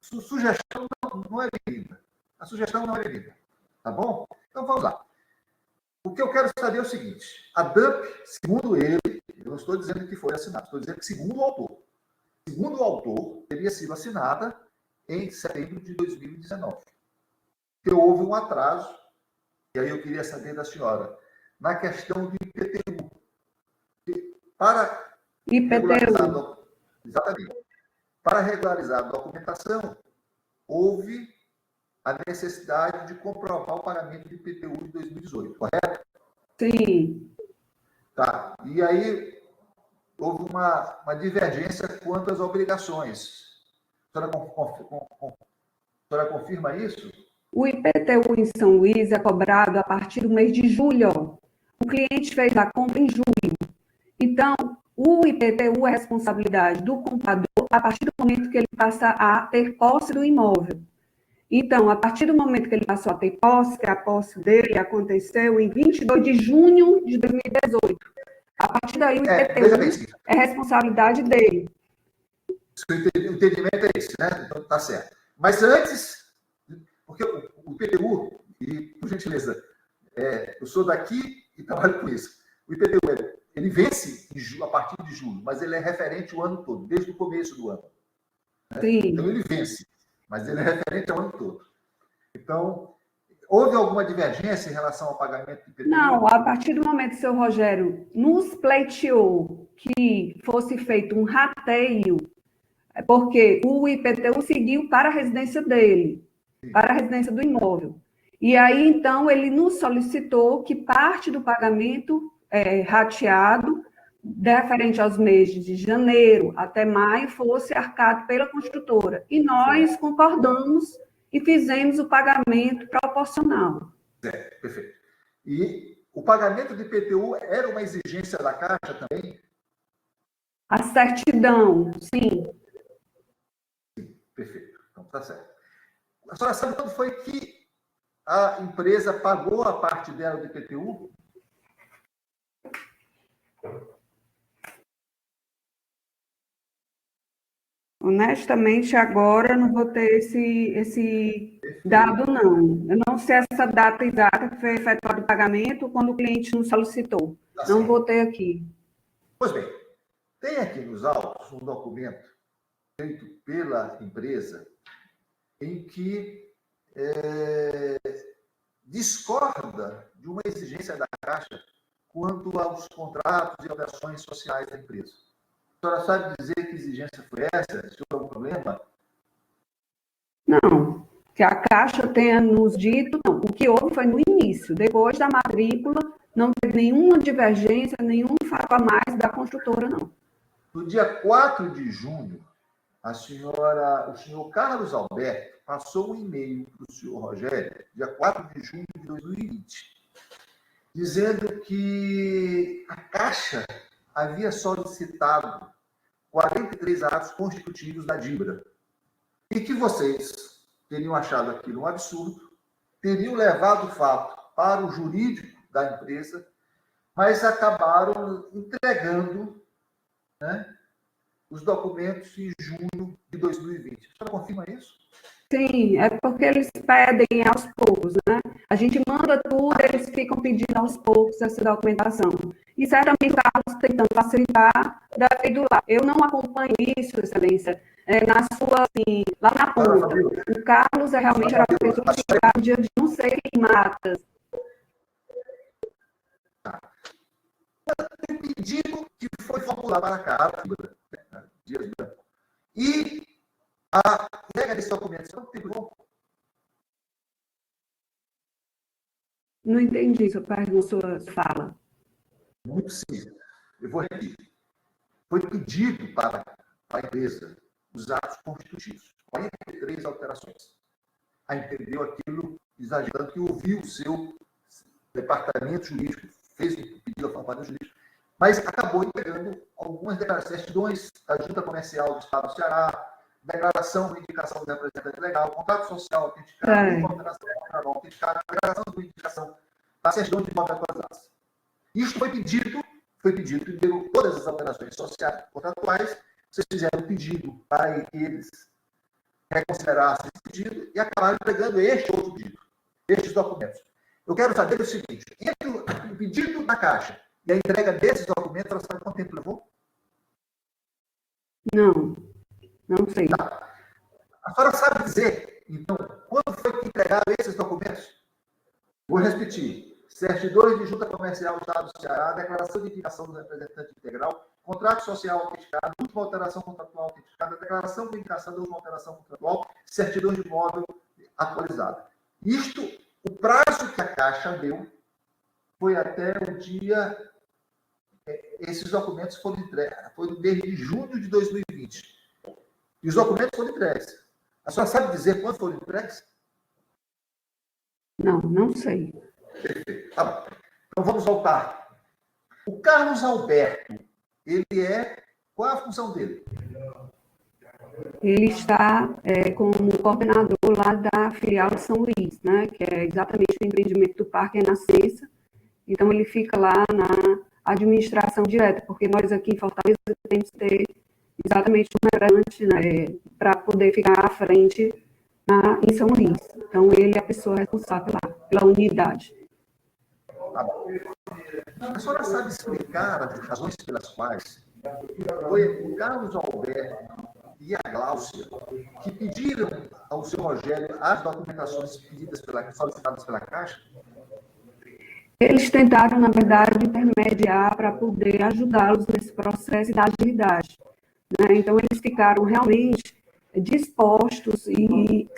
sugestão não é bem-vinda. A sugestão não é bem-vinda. Tá bom? Então, vamos lá. O que eu quero saber é o seguinte. A DAMP, segundo ele, eu não estou dizendo que foi assinado, estou dizendo que segundo o autor, teria sido assinada em setembro de 2019. Que houve um atraso, e aí eu queria saber da senhora, na questão do IPTU. Para regularizar a documentação, houve a necessidade de comprovar o pagamento do IPTU de 2018, correto? Sim. Tá. E aí houve uma divergência quanto às obrigações. A senhora confirma isso? O IPTU em São Luís é cobrado a partir do mês de julho. O cliente fez a compra em julho. Então, o IPTU é responsabilidade do comprador a partir do momento que ele passa a ter posse do imóvel. Então, a partir do momento que ele passou a ter posse, que a posse dele aconteceu em 22 de junho de 2018. A partir daí, o veja bem, IPTU é responsabilidade dele. o entendimento é esse, né? Então, tá certo. Mas antes, porque o IPTU, e por gentileza, eu sou daqui e trabalho com isso. O IPTU, ele vence a partir de julho, mas ele é referente o ano todo, desde o começo do ano. Né? Então, ele vence, mas ele é referente ao ano todo. Então, houve alguma divergência em relação ao pagamento do IPTU? Não, a partir do momento que o seu Rogério nos pleiteou que fosse feito um rateio, porque o IPTU seguiu para a residência dele, para a residência do imóvel. E aí, então, ele nos solicitou que parte do pagamento rateado, referente aos meses de janeiro até maio, fosse arcado pela construtora. E nós concordamos e fizemos o pagamento proporcional. Perfeito. E o pagamento de IPTU era uma exigência da Caixa também? A certidão, sim. Sim, perfeito. Então, tá certo. A senhora sabe quando foi que a empresa pagou a parte dela do IPTU? Honestamente, agora não vou ter esse dado, não. Eu não sei essa data exata que foi efetuado o pagamento quando o cliente nos solicitou. Tá não certo. vou ter aqui. Pois bem, tem aqui nos autos um documento feito pela empresa em que discorda de uma exigência da Caixa quanto aos contratos e obrigações sociais da empresa. A senhora sabe dizer que exigência foi essa? Se houve algum problema? Não, que a Caixa tenha nos dito, não. O que houve foi no início. Depois da matrícula, não teve nenhuma divergência, nenhum fato a mais da construtora, não. No dia 4 de junho, o senhor Carlos Alberto passou um e-mail para o senhor Rogério, dia 4 de junho de 2020, dizendo que a Caixa havia solicitado 43 atos constitutivos da Dibra e que vocês teriam achado aquilo um absurdo, teriam levado o fato para o jurídico da empresa, mas acabaram entregando, né, os documentos em junho de 2020. A senhora confirma isso? Sim, é porque eles pedem aos poucos, né? A gente manda tudo, eles ficam pedindo aos poucos essa documentação. E certamente o Carlos tentando facilitar, deve do lá. Eu não acompanho isso, Excelência, na sua, assim, lá na ponta. O Carlos realmente era uma pessoa que ficava no dia de não sei em matas. Tem um pedido que foi formulado para cá, e a entrega desse documento, você não tem como? Não entendi sua pergunta, sua fala. Muito simples. Eu vou repetir. Foi pedido para a empresa os atos constitutivos, 43 alterações. A entendeu aquilo exagerando que ouviu o seu departamento jurídico, fez o pedido ao departamento jurídico, mas acabou entregando algumas certidões da Junta Comercial do Estado do Ceará, declaração de indicação do representante legal, contrato social autenticado, alteração autenticada, declaração de indicação da certidão de modo atualizadas. Isso foi pedido, primeiro, todas as alterações sociais contratuais, vocês fizeram um pedido para que eles reconsiderassem esse pedido e acabaram entregando este outro pedido, estes documentos. Eu quero saber o seguinte, entre o pedido da Caixa e a entrega desses documentos, ela sabe quanto tempo levou? Não sei. Tá. A senhora sabe dizer, então, quando foi que entregaram esses documentos? Vou repetir. Certidões de Junta Comercial do Estado do Ceará, declaração de indicação do representante integral, contrato social autenticado, última alteração contratual autenticada, declaração de indicação da última alteração contratual, certidão de imóvel atualizada. Isto, o prazo que a Caixa deu foi até o dia... Esses documentos foram entregues, foi no mês de junho de 2020. E os documentos foram entregues. A senhora sabe dizer quando foram entregues? Não sei. Perfeito. Tá bom. Então vamos voltar. O Carlos Alberto, qual é a função dele? Ele está como coordenador lá da filial de São Luís, né, que é exatamente o empreendimento do Parque Renascença. Então, ele fica lá administração direta, porque nós aqui em Fortaleza temos que ter exatamente um representante, né, para poder ficar à frente em São Luís. Então, ele é a pessoa responsável lá, pela unidade. Tá bom. A senhora sabe explicar as razões pelas quais foi o Carlos Alberto e a Gláucia que pediram ao seu Rogério as documentações solicitadas pela Caixa? Eles tentaram, na verdade, intermediar para poder ajudá-los nesse processo da agilidade, né? Então, eles ficaram realmente dispostos e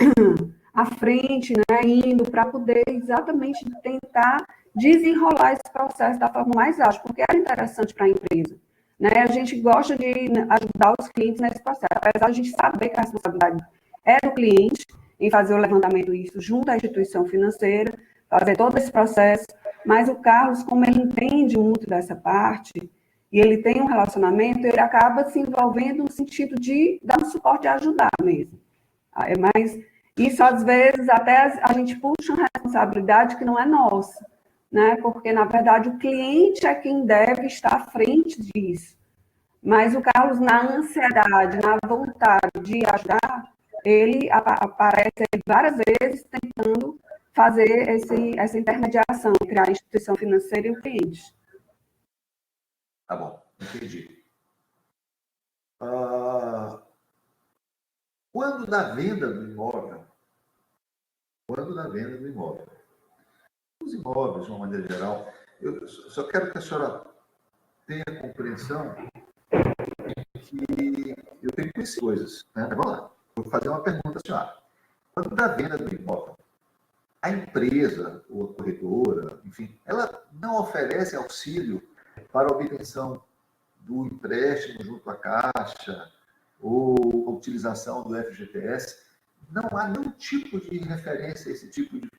à frente, né, indo para poder exatamente tentar desenrolar esse processo da forma mais ágil, porque era interessante para a empresa, né? A gente gosta de ajudar os clientes nesse processo, apesar de a gente saber que a responsabilidade é do cliente em fazer o levantamento disso junto à instituição financeira, fazer todo esse processo, mas o Carlos, como ele entende muito dessa parte, e ele tem um relacionamento, ele acaba se envolvendo no sentido de dar um suporte e ajudar mesmo. Mas isso, às vezes, até a gente puxa uma responsabilidade que não é nossa, né? Porque, na verdade, o cliente é quem deve estar à frente disso. Mas o Carlos, na ansiedade, na vontade de ajudar, ele aparece várias vezes tentando fazer essa intermediação entre a instituição financeira e o cliente. Tá bom, entendi. Quando da venda do imóvel, os imóveis, de uma maneira geral, eu só quero que a senhora tenha compreensão que eu tenho que conhecer coisas, né? Vamos lá, vou fazer uma pergunta à senhora. Quando da venda do imóvel, a empresa ou a corretora, enfim, ela não oferece auxílio para a obtenção do empréstimo junto à Caixa ou a utilização do FGTS, não há nenhum tipo de referência a esse tipo de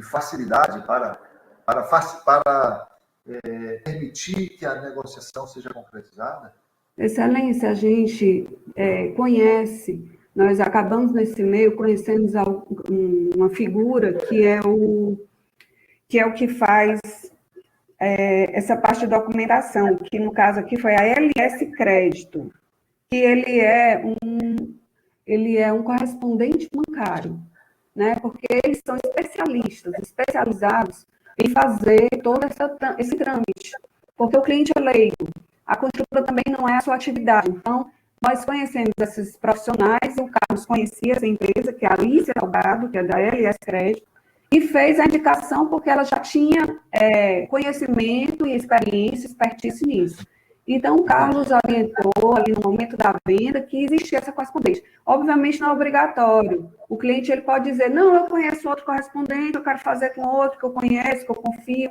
facilidade para permitir que a negociação seja concretizada? Excelência, a gente conhece, nós acabamos nesse meio conhecendo uma figura que é o que faz essa parte de documentação, que no caso aqui foi a LS Crédito, que ele é um correspondente bancário, né? Porque eles são especializados em fazer todo esse trâmite, porque o cliente é leigo, a construtora também não é a sua atividade. Então, nós conhecemos esses profissionais, o Carlos conhecia essa empresa, que é a Alicia Salgado, que é da LS Crédito, e fez a indicação porque ela já tinha conhecimento e experiência, expertise nisso. Então, o Carlos orientou ali no momento da venda que existia essa correspondente. Obviamente, não é obrigatório. O cliente ele pode dizer, não, eu conheço outro correspondente, eu quero fazer com outro que eu conheço, que eu confio.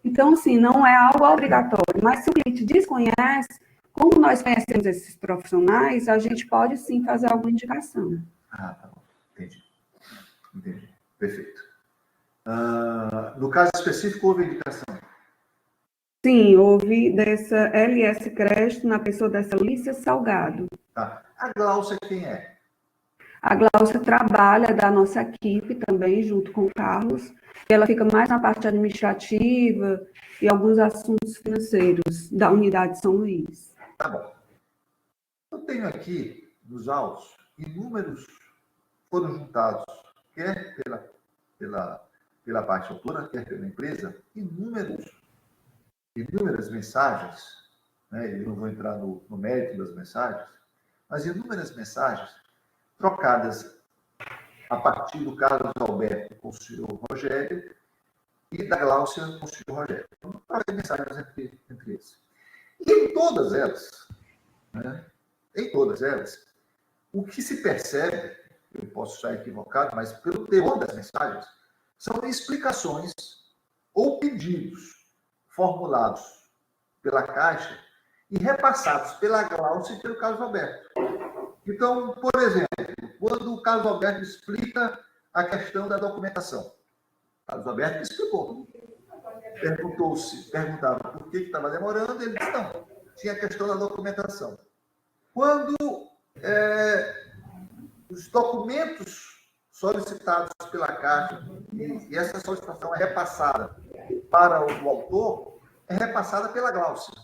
Então, assim, não é algo obrigatório. Mas se o cliente desconhece, como nós conhecemos esses profissionais, a gente pode, sim, fazer alguma indicação. Ah, tá bom. Entendi. Perfeito. No caso específico, houve indicação? Sim, houve dessa LS Crédito na pessoa dessa Alicia Salgado. Tá. A Gláucia quem é? A Gláucia trabalha da nossa equipe também, junto com o Carlos. Ela fica mais na parte administrativa e alguns assuntos financeiros da unidade São Luís. Tá bom. Eu tenho aqui, nos autos, inúmeros foram juntados, quer pela parte autora, quer pela empresa, inúmeras mensagens, né? Eu não vou entrar no mérito das mensagens, mas inúmeras mensagens trocadas a partir do Carlos Alberto com o senhor Rogério e da Gláucia com o senhor Rogério. Então, troquei mensagens entre eles. E em todas elas, o que se percebe, eu posso estar equivocado, mas pelo teor das mensagens, são explicações ou pedidos formulados pela Caixa e repassados pela Gláucia e pelo Carlos Alberto. Então, por exemplo, quando o Carlos Alberto explica a questão da documentação, o Carlos Alberto explicou. Perguntava por que estava demorando, ele disse, não, tinha a questão da documentação. Quando os documentos solicitados pela Caixa, e essa solicitação é repassada para o autor, é é repassada pela Glaucia.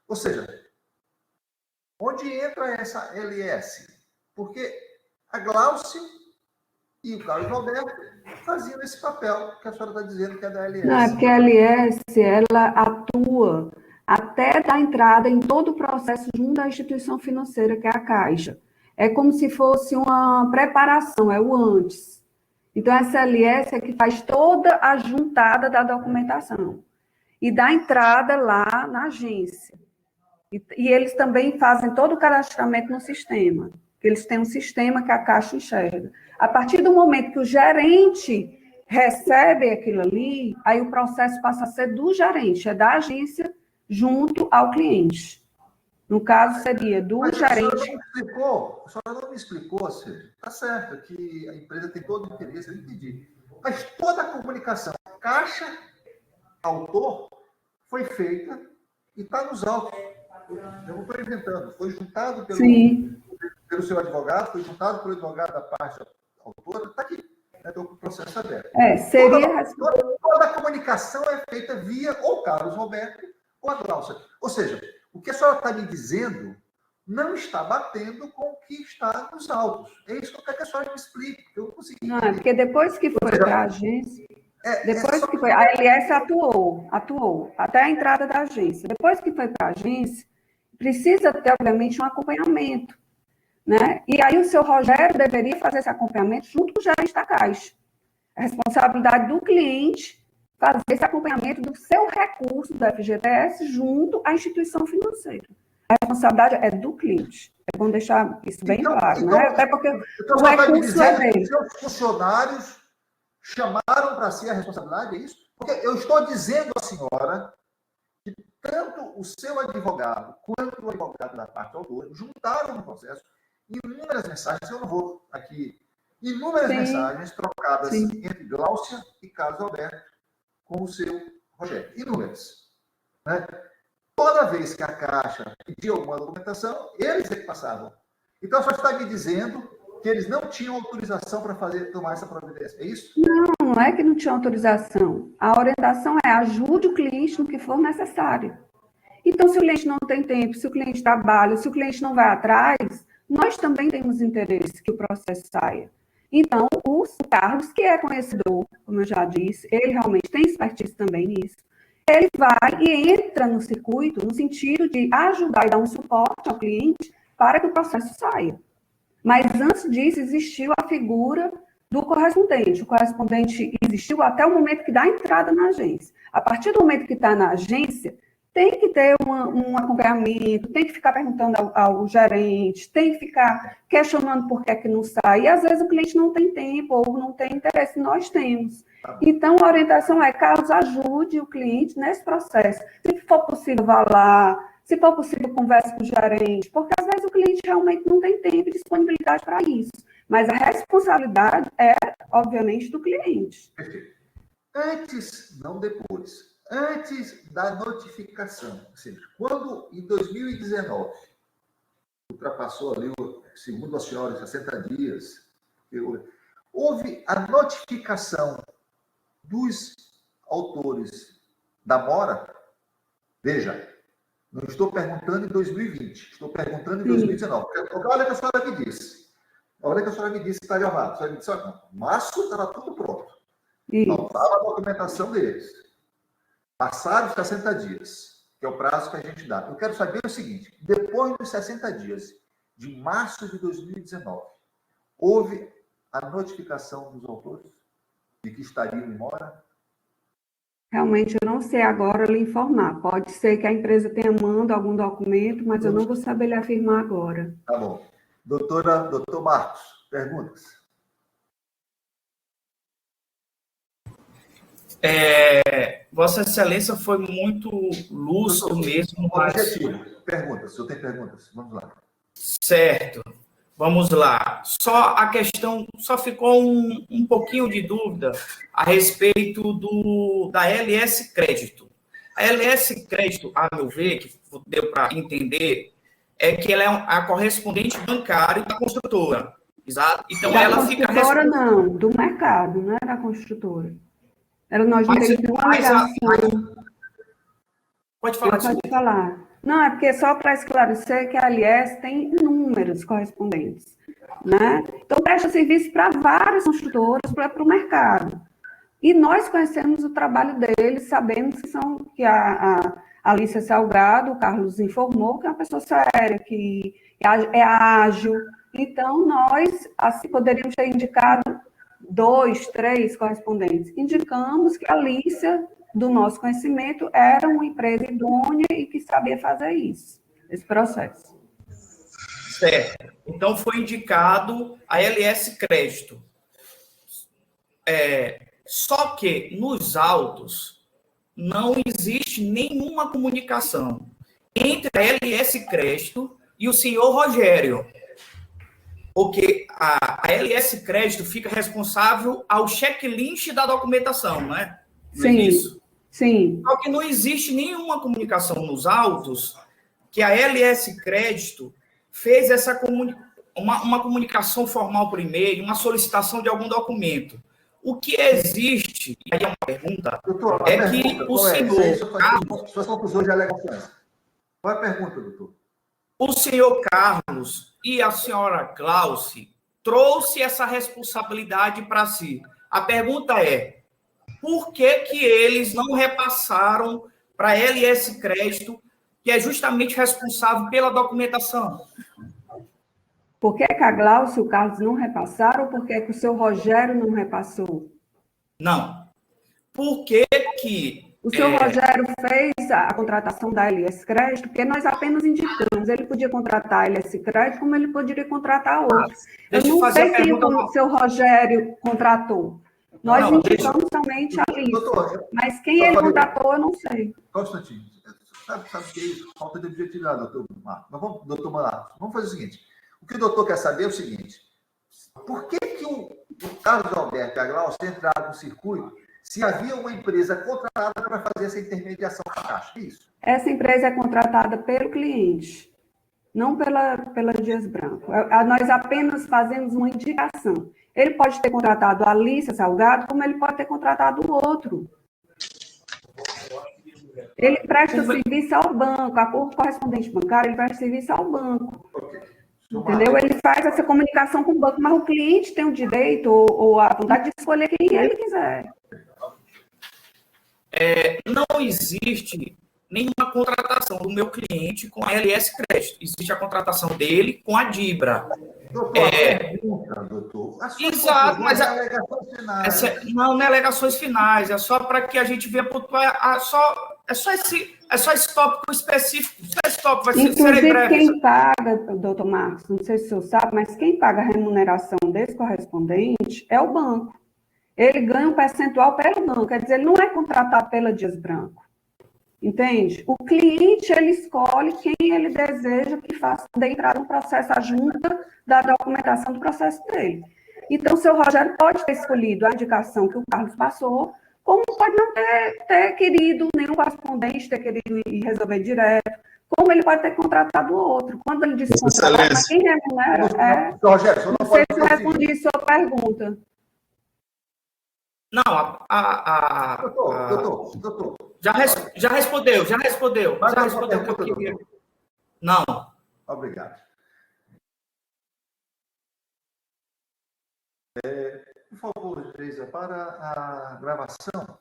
Ou seja, onde entra essa LS? Porque a Glaucia e o Carlos Alberto faziam esse papel que a senhora está dizendo que é da LS. Não, é porque a LS, ela atua até dar entrada em todo o processo junto à instituição financeira, que é a Caixa. É como se fosse uma preparação, é o antes. Então, essa LS é que faz toda a juntada da documentação e dá entrada lá na agência. E eles também fazem todo o cadastramento no sistema, que eles têm um sistema que a Caixa enxerga. A partir do momento que o gerente recebe aquilo ali, aí o processo passa a ser do gerente, é da agência junto ao cliente. No caso, seria do gerente. A senhora não me explicou, Sérgio. Está certo que a empresa tem todo o interesse, eu entendi. Mas toda a comunicação Caixa-autor foi feita e está nos autos. Eu não estou inventando. Foi juntado pelo seu advogado, foi juntado pelo advogado da parte autora, está aqui. Estou com o processo aberto. Toda a comunicação é feita via ou Carlos Roberto ou a Glaucia. Ou seja, o que a senhora está me dizendo não está batendo com o que está nos autos. É isso que eu quero que a senhora me explique. Eu não consegui. Não, é porque depois que foi para a agência, a LS atuou, até a entrada da agência. Depois que foi para a agência, precisa ter, obviamente, um acompanhamento. Né? E aí o seu Rogério deveria fazer esse acompanhamento junto com o gerente da Caixa. A responsabilidade do cliente fazer esse acompanhamento do seu recurso do FGTS junto à instituição financeira. A responsabilidade é do cliente. É bom deixar isso bem claro, né? Até porque o recurso é dele. Que seus funcionários chamaram para si a responsabilidade, é isso? Porque eu estou dizendo à senhora que tanto o seu advogado quanto o advogado da parte autora juntaram no processo inúmeras mensagens, eu não vou aqui, mensagens trocadas entre Glaucia e Carlos Alberto com o seu Rogério. Inúmeras. Né? Toda vez que a Caixa pedia alguma documentação, eles é que passavam. Então, só está me dizendo que eles não tinham autorização para tomar essa providência. É isso? Não é que não tinha autorização. A orientação é ajude o cliente no que for necessário. Então, se o cliente não tem tempo, se o cliente trabalha, se o cliente não vai atrás, nós também temos interesse que o processo saia. Então, o Carlos, que é conhecedor, como eu já disse, ele realmente tem expertise também nisso, ele vai e entra no circuito no sentido de ajudar e dar um suporte ao cliente para que o processo saia. Mas antes disso, existiu a figura do correspondente. O correspondente existiu até o momento que dá entrada na agência. A partir do momento que está na agência, tem que ter um acompanhamento, tem que ficar perguntando ao gerente, tem que ficar questionando por que é que não sai. E, às vezes, o cliente não tem tempo ou não tem interesse, nós temos. Então, a orientação é, Carlos, ajude o cliente nesse processo. Se for possível, vá lá. Se for possível, converse com o gerente. Porque, às vezes, o cliente realmente não tem tempo e disponibilidade para isso. Mas a responsabilidade é, obviamente, do cliente. Antes, não depois. Antes da notificação, ou seja, quando em 2019 ultrapassou ali, segundo a senhora, 60 dias, houve a notificação dos autores da mora. Veja, não estou perguntando em 2020, estou perguntando em 2019. Olha o que a senhora me disse. Olha o que a senhora me disse que está gravado. A senhora me disse, olha, março estava tudo pronto. Não estava a documentação deles. Passaram os 60 dias, que é o prazo que a gente dá. Eu quero saber o seguinte, depois dos 60 dias, de março de 2019, houve a notificação dos autores de que estariam em mora? Realmente, eu não sei agora lhe informar. Pode ser que a empresa tenha mandado algum documento, mas eu não vou saber lhe afirmar agora. Tá bom. Doutor Marcos, perguntas? Vossa Excelência foi muito lúcido mesmo. Objetivo. Perguntas, o senhor tem perguntas? Vamos lá. Certo. Vamos lá. Só a questão, só ficou um pouquinho de dúvida a respeito da LS Crédito. A LS Crédito, a meu ver, que deu para entender, é que ela é a correspondente bancária da construtora. Exato? Então, ela fica... Da construtora, não. Do mercado, não é da construtora. Nós não temos nenhuma ligação. Pode falar. Pode falar. Não, é porque só para esclarecer que a ALS tem inúmeros correspondentes, né? Então, presta serviço para várias construtoras, para o mercado. E nós conhecemos o trabalho deles, sabemos que a Alicia Salgado, o Carlos informou, que é uma pessoa séria, que é ágil. Então, nós assim, poderíamos ter indicado 2, 3 correspondentes. Indicamos que a Alicia, do nosso conhecimento, era uma empresa idônea e que sabia fazer isso, esse processo. Certo. Então, foi indicado a LS Crédito. Só que nos autos não existe nenhuma comunicação entre a LS Crédito e o senhor Rogério. Porque a LS Crédito fica responsável ao checklist da documentação, não é? Sim, Isso? sim. Só que não existe nenhuma comunicação nos autos que a LS Crédito fez uma comunicação formal por e-mail, uma solicitação de algum documento. O que existe, e aí é uma pergunta, doutor, que o senhor Carlos... Suas conclusões de alegações. Qual é a pergunta, doutor? O senhor Carlos e a senhora Glauce trouxe essa responsabilidade para si. A pergunta é, por que eles não repassaram para a LS Crédito, que é justamente responsável pela documentação? Por que a Glauce e o Carlos não repassaram ou por que o seu Rogério não repassou? Não. Por que o senhor Rogério fez a contratação da LS Crédito, porque nós apenas indicamos. Ele podia contratar a LS Crédito, como ele poderia contratar outros. Eu não sei se o seu Rogério contratou. Nós indicamos somente a lista. Doutor, mas quem ele contratou, eu não sei. Constantinho, sabe o que é isso? Falta de objetividade, doutor Marcos. Mas vamos, doutor Manato, vamos fazer o seguinte. O que o doutor quer saber é o seguinte. Por que o Carlos Alberto e a Glaucia entraram no circuito se havia uma empresa contratada para fazer essa intermediação com a Caixa? Isso. Essa empresa é contratada pelo cliente, não pela Dias Branco. Nós apenas fazemos uma indicação. Ele pode ter contratado a Alicia Salgado, como ele pode ter contratado o outro. Ele presta serviço ao banco, a correspondente bancária, ele presta serviço ao banco. Entendeu? Ele faz essa comunicação com o banco, mas o cliente tem o direito ou a vontade de escolher quem ele quiser. Não existe nenhuma contratação do meu cliente com a LS Crédito. Existe a contratação dele com a Dibra. Doutor. Exato, mas não é alegações finais, é só para que a gente veja é só esse tópico específico. Esse tópico vai ser breve. Quem paga, doutor Marcos, não sei se o senhor sabe, mas quem paga a remuneração desse correspondente é o banco. Ele ganha um percentual pelo banco, quer dizer, ele não é contratado pela Dias Branco. Entende? O cliente, ele escolhe quem ele deseja que faça entrar no processo a junta da documentação do processo dele. Então, o seu Rogério pode ter escolhido a indicação que o Carlos passou, como pode não ter querido nenhum correspondente, ter querido ir resolver direto, como ele pode ter contratado outro. Quando ele diz contratar, mas quem remunera Rogério, não sei se eu respondi a sua pergunta. Não, doutor. Já respondeu o que eu queria. Não. Obrigado. Por favor, Geisa, para a gravação.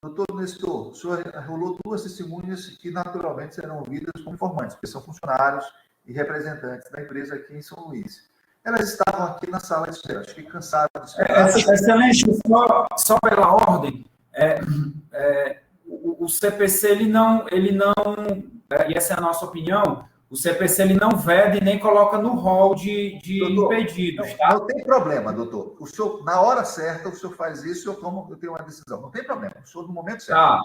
Doutor Nestor, o senhor rolou 2 testemunhas que naturalmente serão ouvidas como informantes, porque são funcionários e representantes da empresa aqui em São Luís. Elas estavam aqui na sala de espera, acho que cansadas de esperar. Excelente, só pela ordem, o CPC, ele não, e essa é a nossa opinião, o CPC ele não veda e nem coloca no rol de impedidos. Tá? Não tem problema, doutor. O senhor, na hora certa, o senhor faz isso, eu tenho uma decisão. Não tem problema, o senhor no momento certo.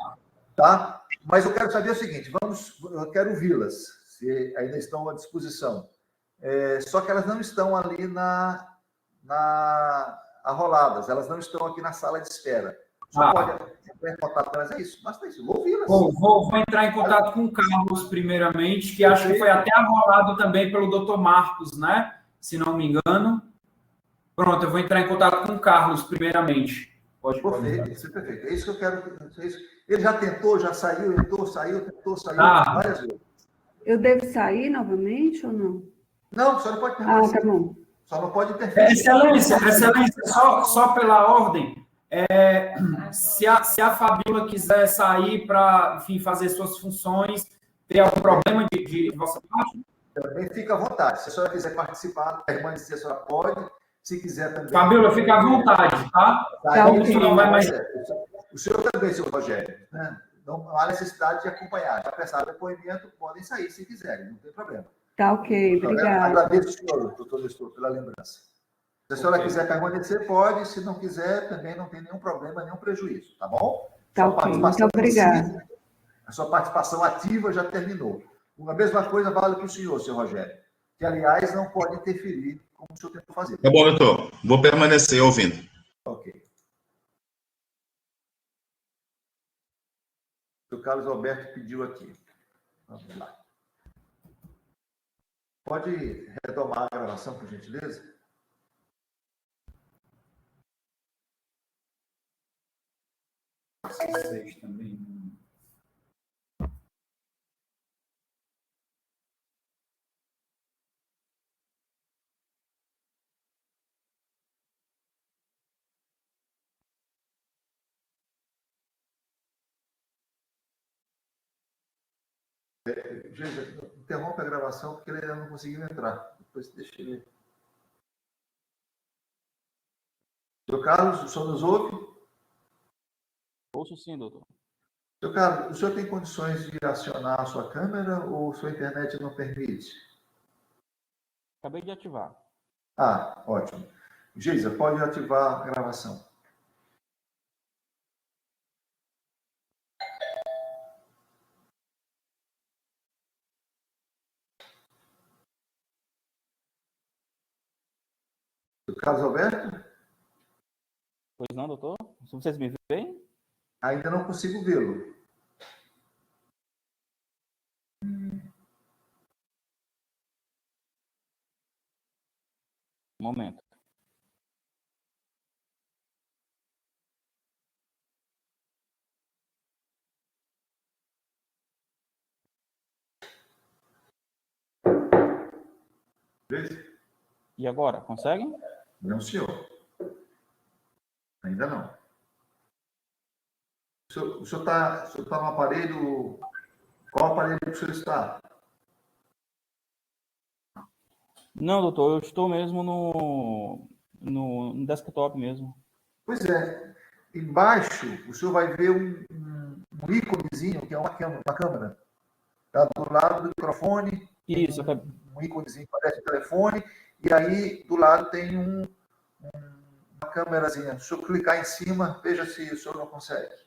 Tá? Mas eu quero saber o seguinte, eu quero ouvi-las, se ainda estão à disposição. Só que elas não estão ali arroladas, elas não estão aqui na sala de espera. O senhor pode entrar em contato com elas, é isso? Basta isso, vou ouvi-las. Vou entrar em contato com o Carlos, primeiramente, que acho que foi até arrolado também pelo doutor Marcos, né? Se não me engano. Pronto, eu vou entrar em contato com o Carlos, primeiramente. Perfeito, isso é perfeito. É isso que eu quero. É isso. Ele já tentou, já saiu, entrou, saiu, tentou, saiu várias vezes. Eu devo sair novamente ou não? Não, só não pode permanecer. Tá bom. Só não pode interferir. Excelência, só pela ordem, se a Fabíola quiser sair para, enfim, fazer suas funções, ter algum problema de vossa parte? Também fica à vontade. Se a senhora quiser participar, permanecer, a senhora pode. Se quiser também. Fabíola, fica à vontade, tá? Não vai mais. O senhor também, senhor Rogério, né? Não há necessidade de acompanhar. Já prestaram depoimento, podem sair se quiserem, não tem problema. Tá ok, obrigada. Agradeço o senhor, doutor Nestor, pela lembrança. Se a senhora quiser permanecer, pode. Se não quiser, também não tem nenhum problema, nenhum prejuízo, tá bom? Tá ok, muito obrigada. A sua participação ativa já terminou. A mesma coisa vale para o senhor Rogério, que, aliás, não pode interferir, como o senhor tentou fazer. Tá bom, doutor. Vou permanecer ouvindo. Ok. O Carlos Alberto pediu aqui. Vamos lá. Pode retomar a gravação, por gentileza? Também. Gente, interrompe a gravação porque ele ainda não conseguiu entrar. Depois deixa ele. Senhor Carlos, o senhor nos ouve? Ouço sim, doutor. Senhor Carlos, o senhor tem condições de acionar a sua câmera ou sua internet não permite? Acabei de ativar. Ah, ótimo. Geisa, pode ativar a gravação. Senhor Carlos Alberto? Pois não, doutor? Se vocês me veem? Ainda não consigo vê-lo. Um momento. Veja. E agora, conseguem? Não, senhor. Ainda não. O senhor está no aparelho... Qual aparelho que o senhor está? Não, doutor, eu estou mesmo no desktop mesmo. Pois é. Embaixo, o senhor vai ver um íconezinho, que é uma câmera. Tá do lado do microfone. Isso, Um íconezinho que parece um telefone. E aí, do lado, tem uma câmerazinha. Se o senhor clicar em cima, veja se o senhor não consegue.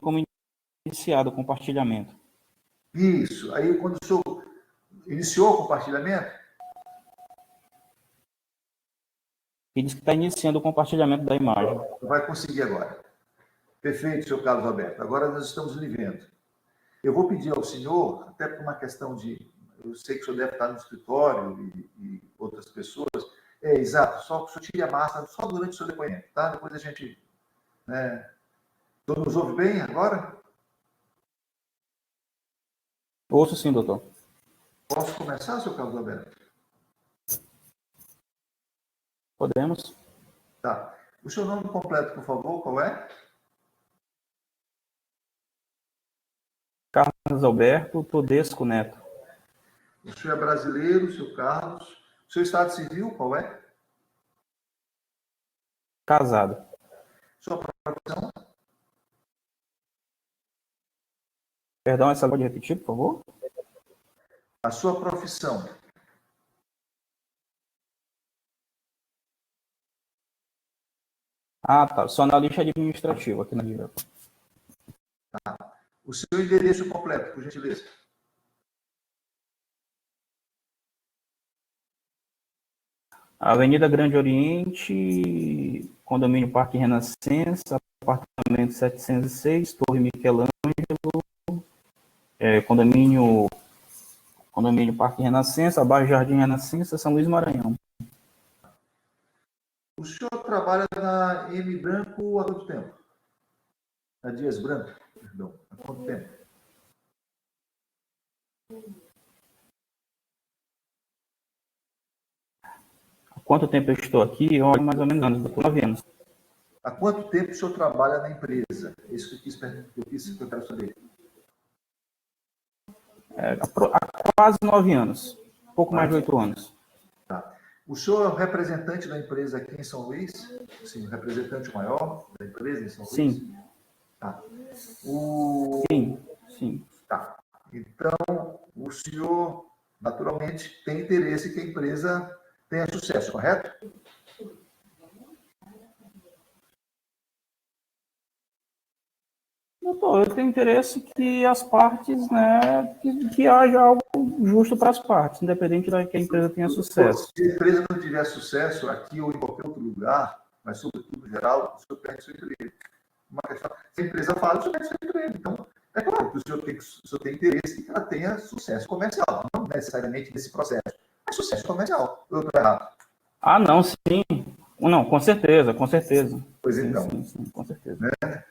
como iniciado o compartilhamento. Isso. Aí, quando o senhor iniciou o compartilhamento, E diz que está iniciando o compartilhamento da imagem. vai conseguir agora. Perfeito, senhor Carlos Alberto. Agora nós estamos lhe vendo. Eu vou pedir ao senhor, até por uma questão de... Eu sei que o senhor deve estar no escritório e outras pessoas. Exato. Só que o senhor tire a máscara só durante o seu depoimento, tá? Depois a gente... Né? O senhor nos ouve bem agora? Ouço sim, doutor. Posso começar, senhor Carlos Alberto? Podemos. Tá. O seu nome completo, por favor, qual é? Carlos Alberto Todesco Neto. O senhor é brasileiro, seu Carlos. O seu estado civil, qual é? Casado. Sua profissão? Perdão, essa pode repetir, por favor? A sua profissão? Ah, tá. Sou analista administrativo aqui na Viva. Tá. O seu endereço completo, por gentileza. Avenida Grande Oriente, condomínio Parque Renascença, apartamento 706, Torre Michelangelo, condomínio Condomínio Parque Renascença, Bairro Jardim Renascença, São Luís Maranhão. O senhor trabalha na M Branco há quanto tempo? Na Dias Branco, perdão. Há quanto tempo? Há quanto tempo eu estou aqui? Olha, mais ou menos 9 anos. Há quanto tempo o senhor trabalha na empresa? Isso que eu quero saber. Há quase 9 anos. Pouco mais de 8 anos. Tá. O senhor é o representante da empresa aqui em São Luís? Sim, o representante maior da empresa em São Luís? Sim. Tá. Sim. Tá. Então, o senhor, naturalmente, tem interesse que a empresa tenha sucesso, correto? Doutor, eu tenho interesse que as partes, né, que haja algo justo para as partes, independente da que a empresa tenha sucesso. Se a empresa não tiver sucesso aqui ou em qualquer outro lugar, mas sobretudo em geral, o senhor perde seu emprego. Se a empresa fala, o senhor perde seu emprego. Então, é claro que o senhor tem interesse que ela tenha sucesso comercial, não necessariamente nesse processo, mas sucesso comercial. Eu estou errado. Ah, não, sim. Não, com certeza. Pois então. Sim, com certeza. Né?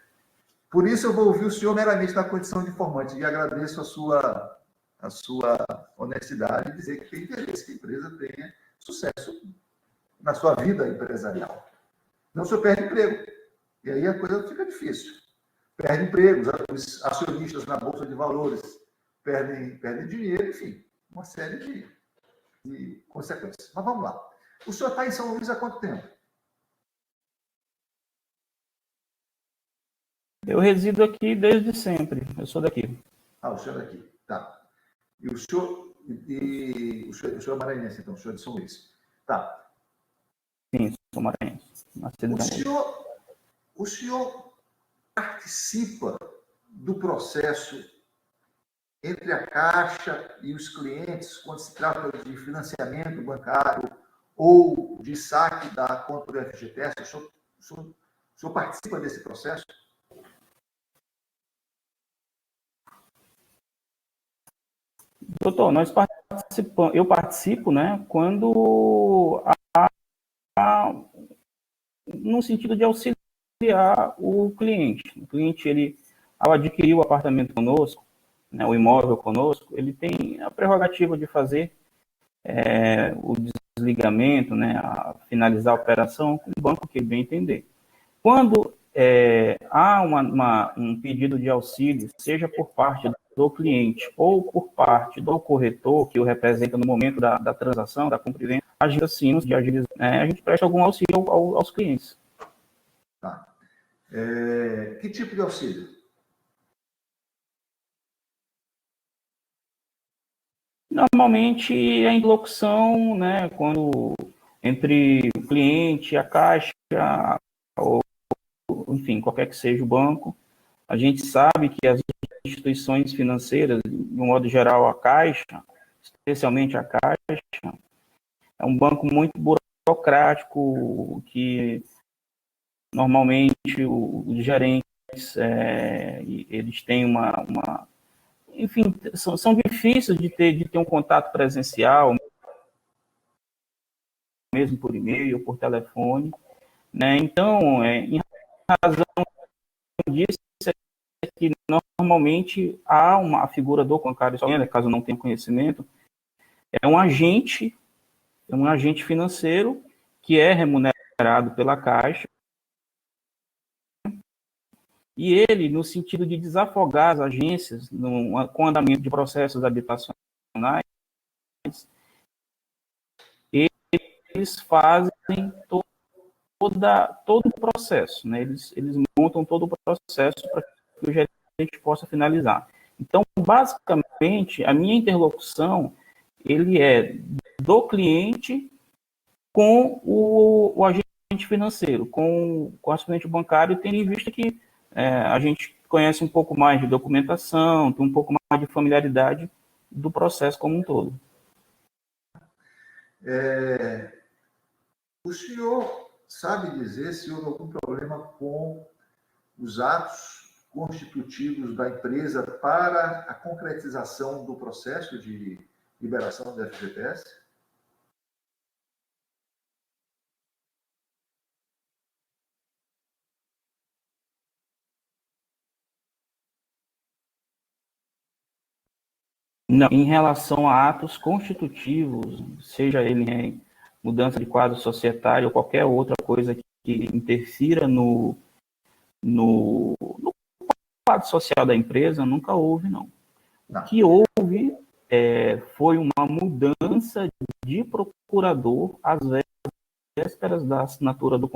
Por isso, eu vou ouvir o senhor meramente na condição de informante e agradeço a sua honestidade em dizer que tem interesse que a empresa tenha sucesso na sua vida empresarial. Não, o senhor perde emprego. E aí a coisa fica difícil. Perde emprego, os acionistas na Bolsa de Valores perdem dinheiro, enfim, uma série de consequências. Mas vamos lá. O senhor está em São Luís há quanto tempo? Eu resido aqui desde sempre. Eu sou daqui. Ah, o senhor é daqui. Tá. E o senhor é maranhense, então, o senhor é de São Luís. Tá. Sim, sou maranhense. O senhor participa do processo entre a Caixa e os clientes quando se trata de financiamento bancário ou de saque da conta do FGTS? O senhor participa desse processo? Doutor, eu participo, né, quando há no sentido de auxiliar o cliente. O cliente, ele, ao adquirir o apartamento conosco, né, o imóvel conosco, ele tem a prerrogativa de fazer o desligamento, né, a finalizar a operação com o banco que ele bem entender. Quando há um pedido de auxílio, seja por parte do cliente ou por parte do corretor, que o representa no momento da transação, da compra e venda, a gente presta algum auxílio aos clientes. Tá. Que tipo de auxílio? Normalmente, a interlocução, né, entre o cliente, a Caixa, ou, enfim, qualquer que seja o banco, a gente sabe que as instituições financeiras, de um modo geral, a Caixa, especialmente a Caixa, é um banco muito burocrático, que normalmente os gerentes, eles têm enfim, são difíceis de ter um contato presencial, mesmo por e-mail, por telefone, né? Então, em razão disso, é que normalmente há a figura do bancário, caso não tenha conhecimento, é um agente financeiro que é remunerado pela Caixa, e ele, no sentido de desafogar as agências com o andamento de processos habitacionais, eles fazem todo o processo, né? Eles montam todo o processo para que o gerente possa finalizar. Então, basicamente, a minha interlocução, ele é do cliente com o agente financeiro, com o assistente bancário, tendo em vista que a gente conhece um pouco mais de documentação, tem um pouco mais de familiaridade do processo como um todo. O senhor sabe dizer se houve algum problema com os atos constitutivos da empresa para a concretização do processo de liberação do FGTS? Não, em relação a atos constitutivos, seja ele em mudança de quadro societário ou qualquer outra coisa que interfira no quadro social da empresa, nunca houve, não. O que houve foi uma mudança de procurador às vésperas da assinatura do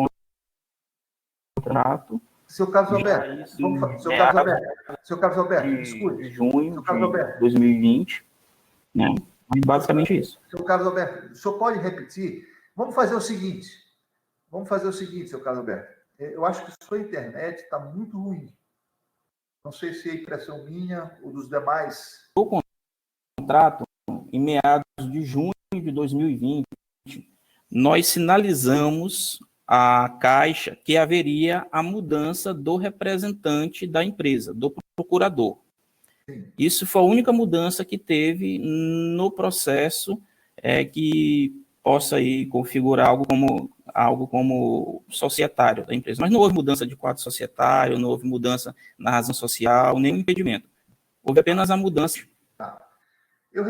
contrato. Seu Carlos Alberto, seu Carlos Alberto, escute. De junho de 2020, né? Basicamente isso. Seu Carlos Alberto, o senhor pode repetir? Vamos fazer o seguinte, seu Carlos Alberto. Eu acho que sua internet está muito ruim. Não sei se é impressão minha ou dos demais. O contrato, em meados de junho de 2020, nós sinalizamos à Caixa que haveria a mudança do representante da empresa, do procurador. Sim. Isso foi a única mudança que teve no processo que possa aí configurar algo como societário da empresa. Mas não houve mudança de quadro societário, não houve mudança na razão social, nem impedimento. Houve apenas a mudança. Tá. Eu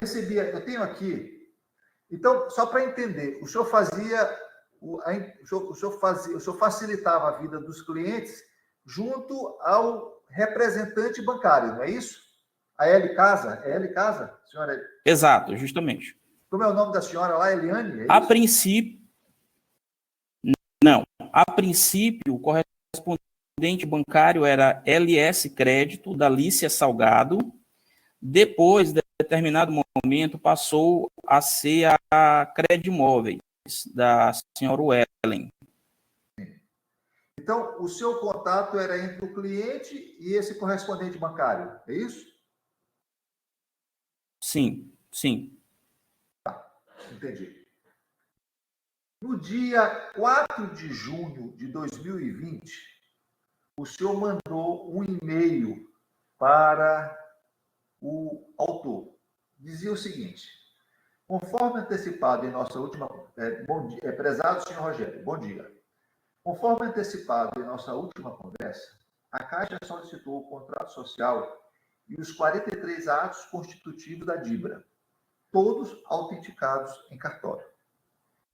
tenho aqui. Então, só para entender, o senhor facilitava a vida dos clientes junto ao representante bancário, não é isso? A L Casa? É L Casa, senhora? Exato, justamente. Como é o nome da senhora lá, Eliane? A princípio, não. A princípio, o correspondente bancário era LS Crédito, da Lícia Salgado. Depois, de determinado momento, passou a ser a Credimóveis, da senhora Wellen. Então, o seu contato era entre o cliente e esse correspondente bancário, é isso? Sim, sim. Tá, entendi. No dia 4 de junho de 2020, o senhor mandou um e-mail para o autor. Dizia o seguinte: conforme antecipado em nossa última... prezado senhor Rogério, bom dia. Conforme antecipado em nossa última conversa, a Caixa solicitou o contrato social e os 43 atos constitutivos da DIBRA, todos autenticados em cartório.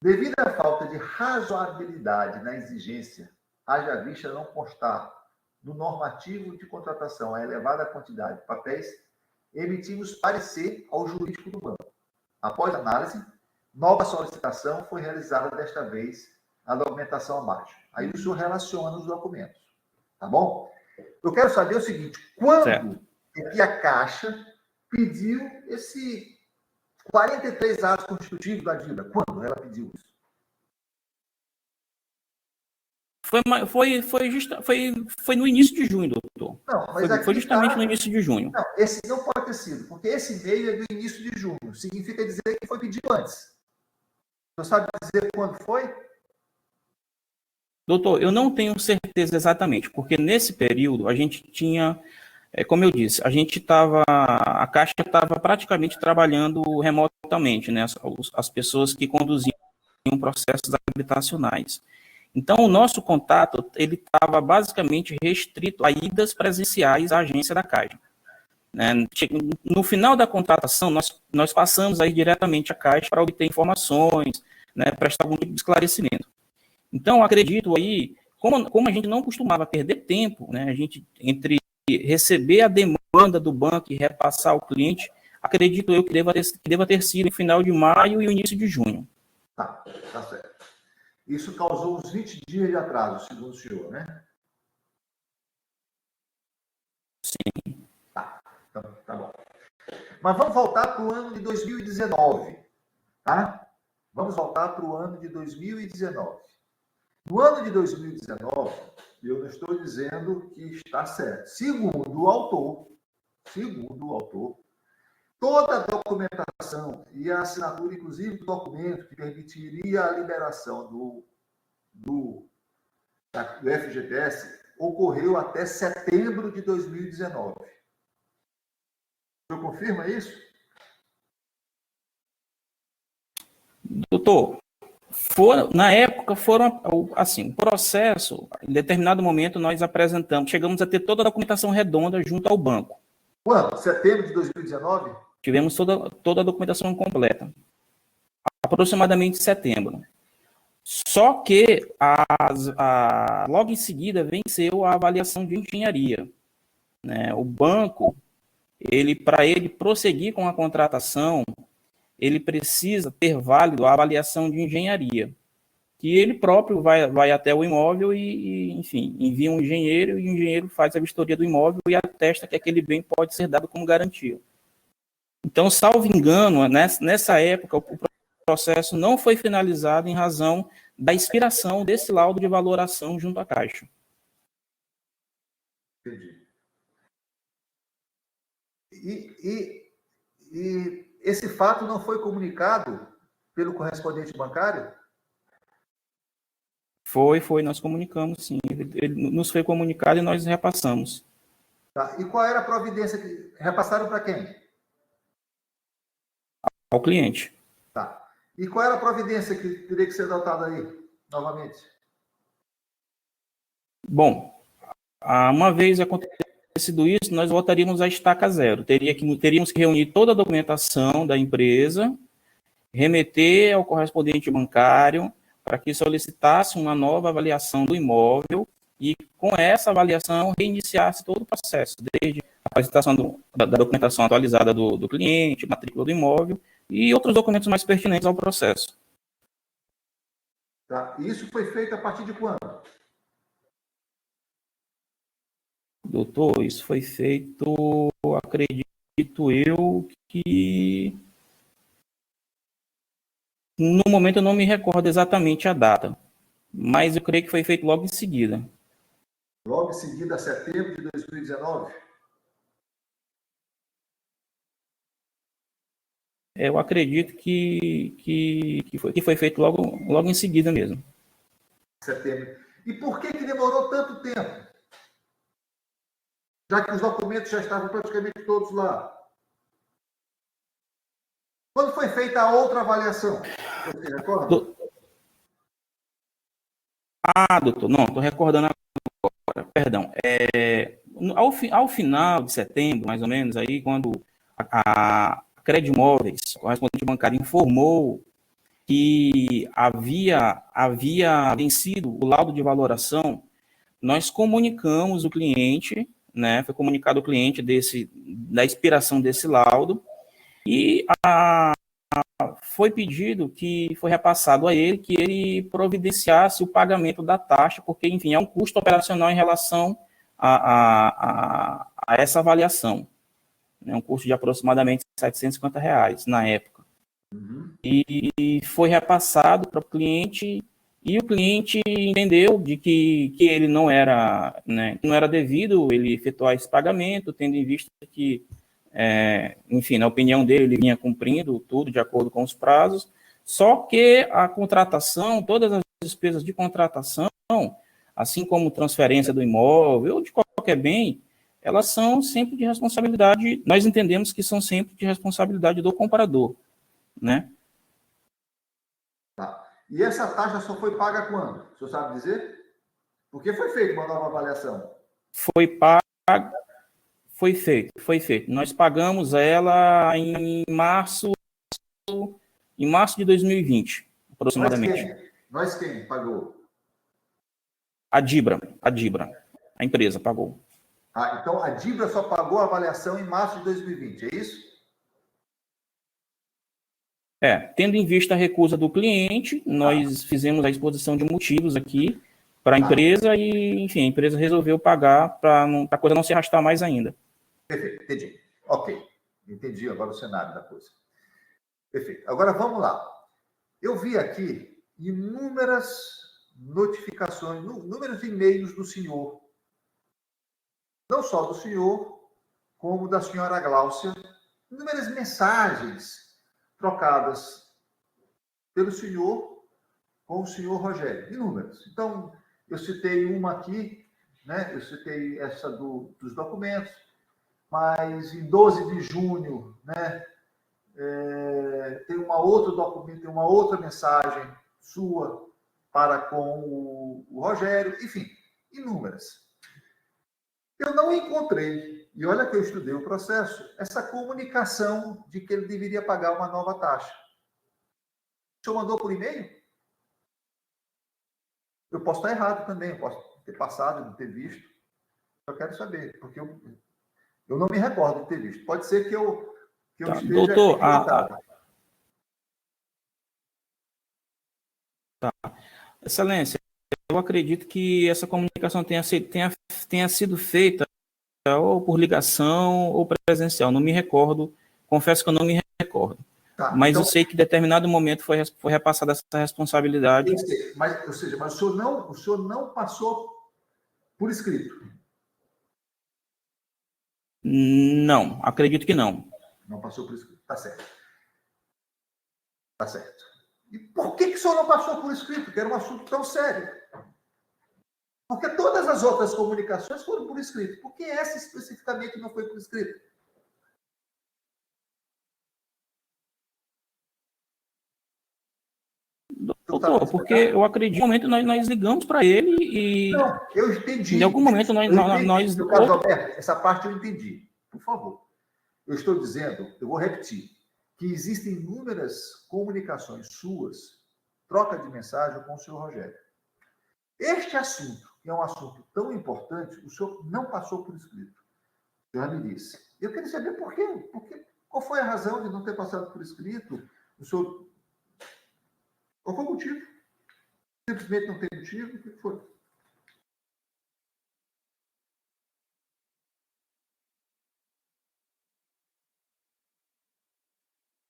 Devido à falta de razoabilidade na exigência, haja vista não constar no normativo de contratação a elevada quantidade de papéis, emitimos parecer ao jurídico do banco. Após análise, nova solicitação foi realizada desta vez a documentação abaixo. Aí o senhor relaciona os documentos. Tá bom? Eu quero saber o seguinte: quando é que a Caixa pediu esse 43 atos constitutivos da DIBRA? Quando ela pediu isso? Foi no início de junho, doutor. Não, mas foi justamente no início de junho. Não, esse não pode ter sido, porque esse e-mail é do início de junho. Significa dizer que foi pedido antes. Você sabe dizer quando foi? Doutor, eu não tenho certeza exatamente, porque nesse período a gente tinha, como eu disse, a Caixa estava praticamente trabalhando remotamente, né? As pessoas que conduziam processos habitacionais. Então, o nosso contato, ele estava basicamente restrito a idas presenciais à agência da Caixa. Né? No final da contratação, nós passamos aí diretamente à Caixa para obter informações, né, prestar algum tipo de esclarecimento. Então, acredito aí, como a gente não costumava perder tempo, né, a gente, entre receber a demanda do banco e repassar ao cliente, acredito eu que deva ter sido no final de maio e o início de junho. Tá certo. Isso causou uns 20 dias de atraso, segundo o senhor, né? Sim. Tá bom. Mas vamos voltar para o ano de 2019, tá? Vamos voltar para o ano de 2019. No ano de 2019, eu não estou dizendo que está certo. Segundo o autor, toda a documentação e a assinatura, inclusive, do documento que permitiria a liberação do FGTS ocorreu até setembro de 2019. O senhor confirma isso? Doutor, na época foram, assim, o processo, em determinado momento nós apresentamos, chegamos a ter toda a documentação redonda junto ao banco. Quando? Setembro de 2019? Tivemos toda a documentação completa. Aproximadamente setembro. Só que logo em seguida venceu a avaliação de engenharia, né? O banco, para ele prosseguir com a contratação, ele precisa ter válido a avaliação de engenharia, que ele próprio vai até o imóvel e, enfim, envia um engenheiro e o engenheiro faz a vistoria do imóvel e atesta que aquele bem pode ser dado como garantia. Então, salvo engano, nessa época, o processo não foi finalizado em razão da expiração desse laudo de valoração junto à Caixa. Entendi. E esse fato não foi comunicado pelo correspondente bancário? Foi, nós comunicamos, sim. Ele nos foi comunicado e nós repassamos. Tá. E qual era a providência que repassaram para quem? Ao cliente. Tá. E qual era a providência que teria que ser adotada aí, novamente? Bom, uma vez acontecido isso, nós voltaríamos à estaca zero. Teríamos que reunir toda a documentação da empresa, remeter ao correspondente bancário para que solicitasse uma nova avaliação do imóvel e, com essa avaliação, reiniciasse todo o processo, desde a apresentação da documentação atualizada do cliente, matrícula do imóvel e outros documentos mais pertinentes ao processo. Tá. E isso foi feito a partir de quando? Doutor, isso foi feito, acredito eu, que no momento eu não me recordo exatamente a data, mas eu creio que foi feito logo em seguida. Logo em seguida, a setembro de 2019? Eu acredito que foi feito logo em seguida mesmo. Setembro. E por que demorou tanto tempo? Já que os documentos já estavam praticamente todos lá. Quando foi feita a outra avaliação? Você recorda? Doutor, não, estou recordando agora, perdão. Ao final de setembro, mais ou menos, aí, quando a Credimóveis, correspondente bancário, informou que havia vencido o laudo de valoração, nós comunicamos o cliente, né, foi comunicado o cliente da expiração desse laudo, e foi pedido que foi repassado a ele que ele providenciasse o pagamento da taxa, porque, enfim, é um custo operacional em relação a essa avaliação. É um custo de aproximadamente R$750 na época. Uhum. E foi repassado para o cliente, e o cliente entendeu de que ele não era, né, não era devido ele efetuar esse pagamento, tendo em vista que, enfim, na opinião dele, ele vinha cumprindo tudo de acordo com os prazos, só que a contratação, todas as despesas de contratação, assim como transferência do imóvel ou de qualquer bem, elas são sempre de responsabilidade, nós entendemos que são sempre de responsabilidade do comprador, né? Tá. E essa taxa só foi paga quando? O senhor sabe dizer? Porque foi feita uma nova avaliação. Foi feito. Nós pagamos ela em março de 2020, aproximadamente. Nós quem pagou? A Dibra, a empresa pagou. Então a Dibra só pagou a avaliação em março de 2020, é isso? Tendo em vista a recusa do cliente, nós fizemos a exposição de motivos aqui para a empresa e, enfim, a empresa resolveu pagar para a coisa não se arrastar mais ainda. Perfeito, entendi. Ok, entendi agora o cenário da coisa. Perfeito. Agora vamos lá. Eu vi aqui inúmeras notificações, inúmeros e-mails do senhor, não só do senhor, como da senhora Gláucia, inúmeras mensagens trocadas pelo senhor com o senhor Rogério, inúmeras. Então, eu citei uma aqui, né? Eu citei essa dos documentos, mas em 12 de junho, né, tem uma outra documento, tem uma outra mensagem sua para com o Rogério, enfim, inúmeras. Eu não encontrei, e olha que eu estudei o processo, essa comunicação de que ele deveria pagar uma nova taxa. O senhor mandou por e-mail? Eu posso estar errado também, eu posso ter passado, não ter visto. Eu quero saber, porque eu não me recordo de ter visto. Pode ser que eu esteja doutor, equivocado. Excelência, eu acredito que essa comunicação tenha sido feita ou por ligação ou presencial. Não me recordo, confesso que eu não me recordo. Tá, mas então, eu sei que em determinado momento foi repassada essa responsabilidade. Mas o senhor não passou por escrito? Não, acredito que não. Não passou por escrito. Tá certo. Tá certo. E por que o senhor não passou por escrito? Que era um assunto tão sério. Porque todas as outras comunicações foram por escrito. Por que essa especificamente não foi por escrito? Doutor, porque eu acredito que no momento nós ligamos para ele e... Não, eu entendi. Em algum momento nós... No caso, Alberto, essa parte eu entendi. Por favor. Eu estou dizendo, eu vou repetir, que existem inúmeras comunicações suas, troca de mensagem com o senhor Rogério. Este assunto, que é um assunto tão importante, o senhor não passou por escrito. O senhor me disse. Eu queria saber por quê. Qual foi a razão de não ter passado por escrito? O senhor... Qual foi o motivo? Simplesmente não tem motivo? O que foi?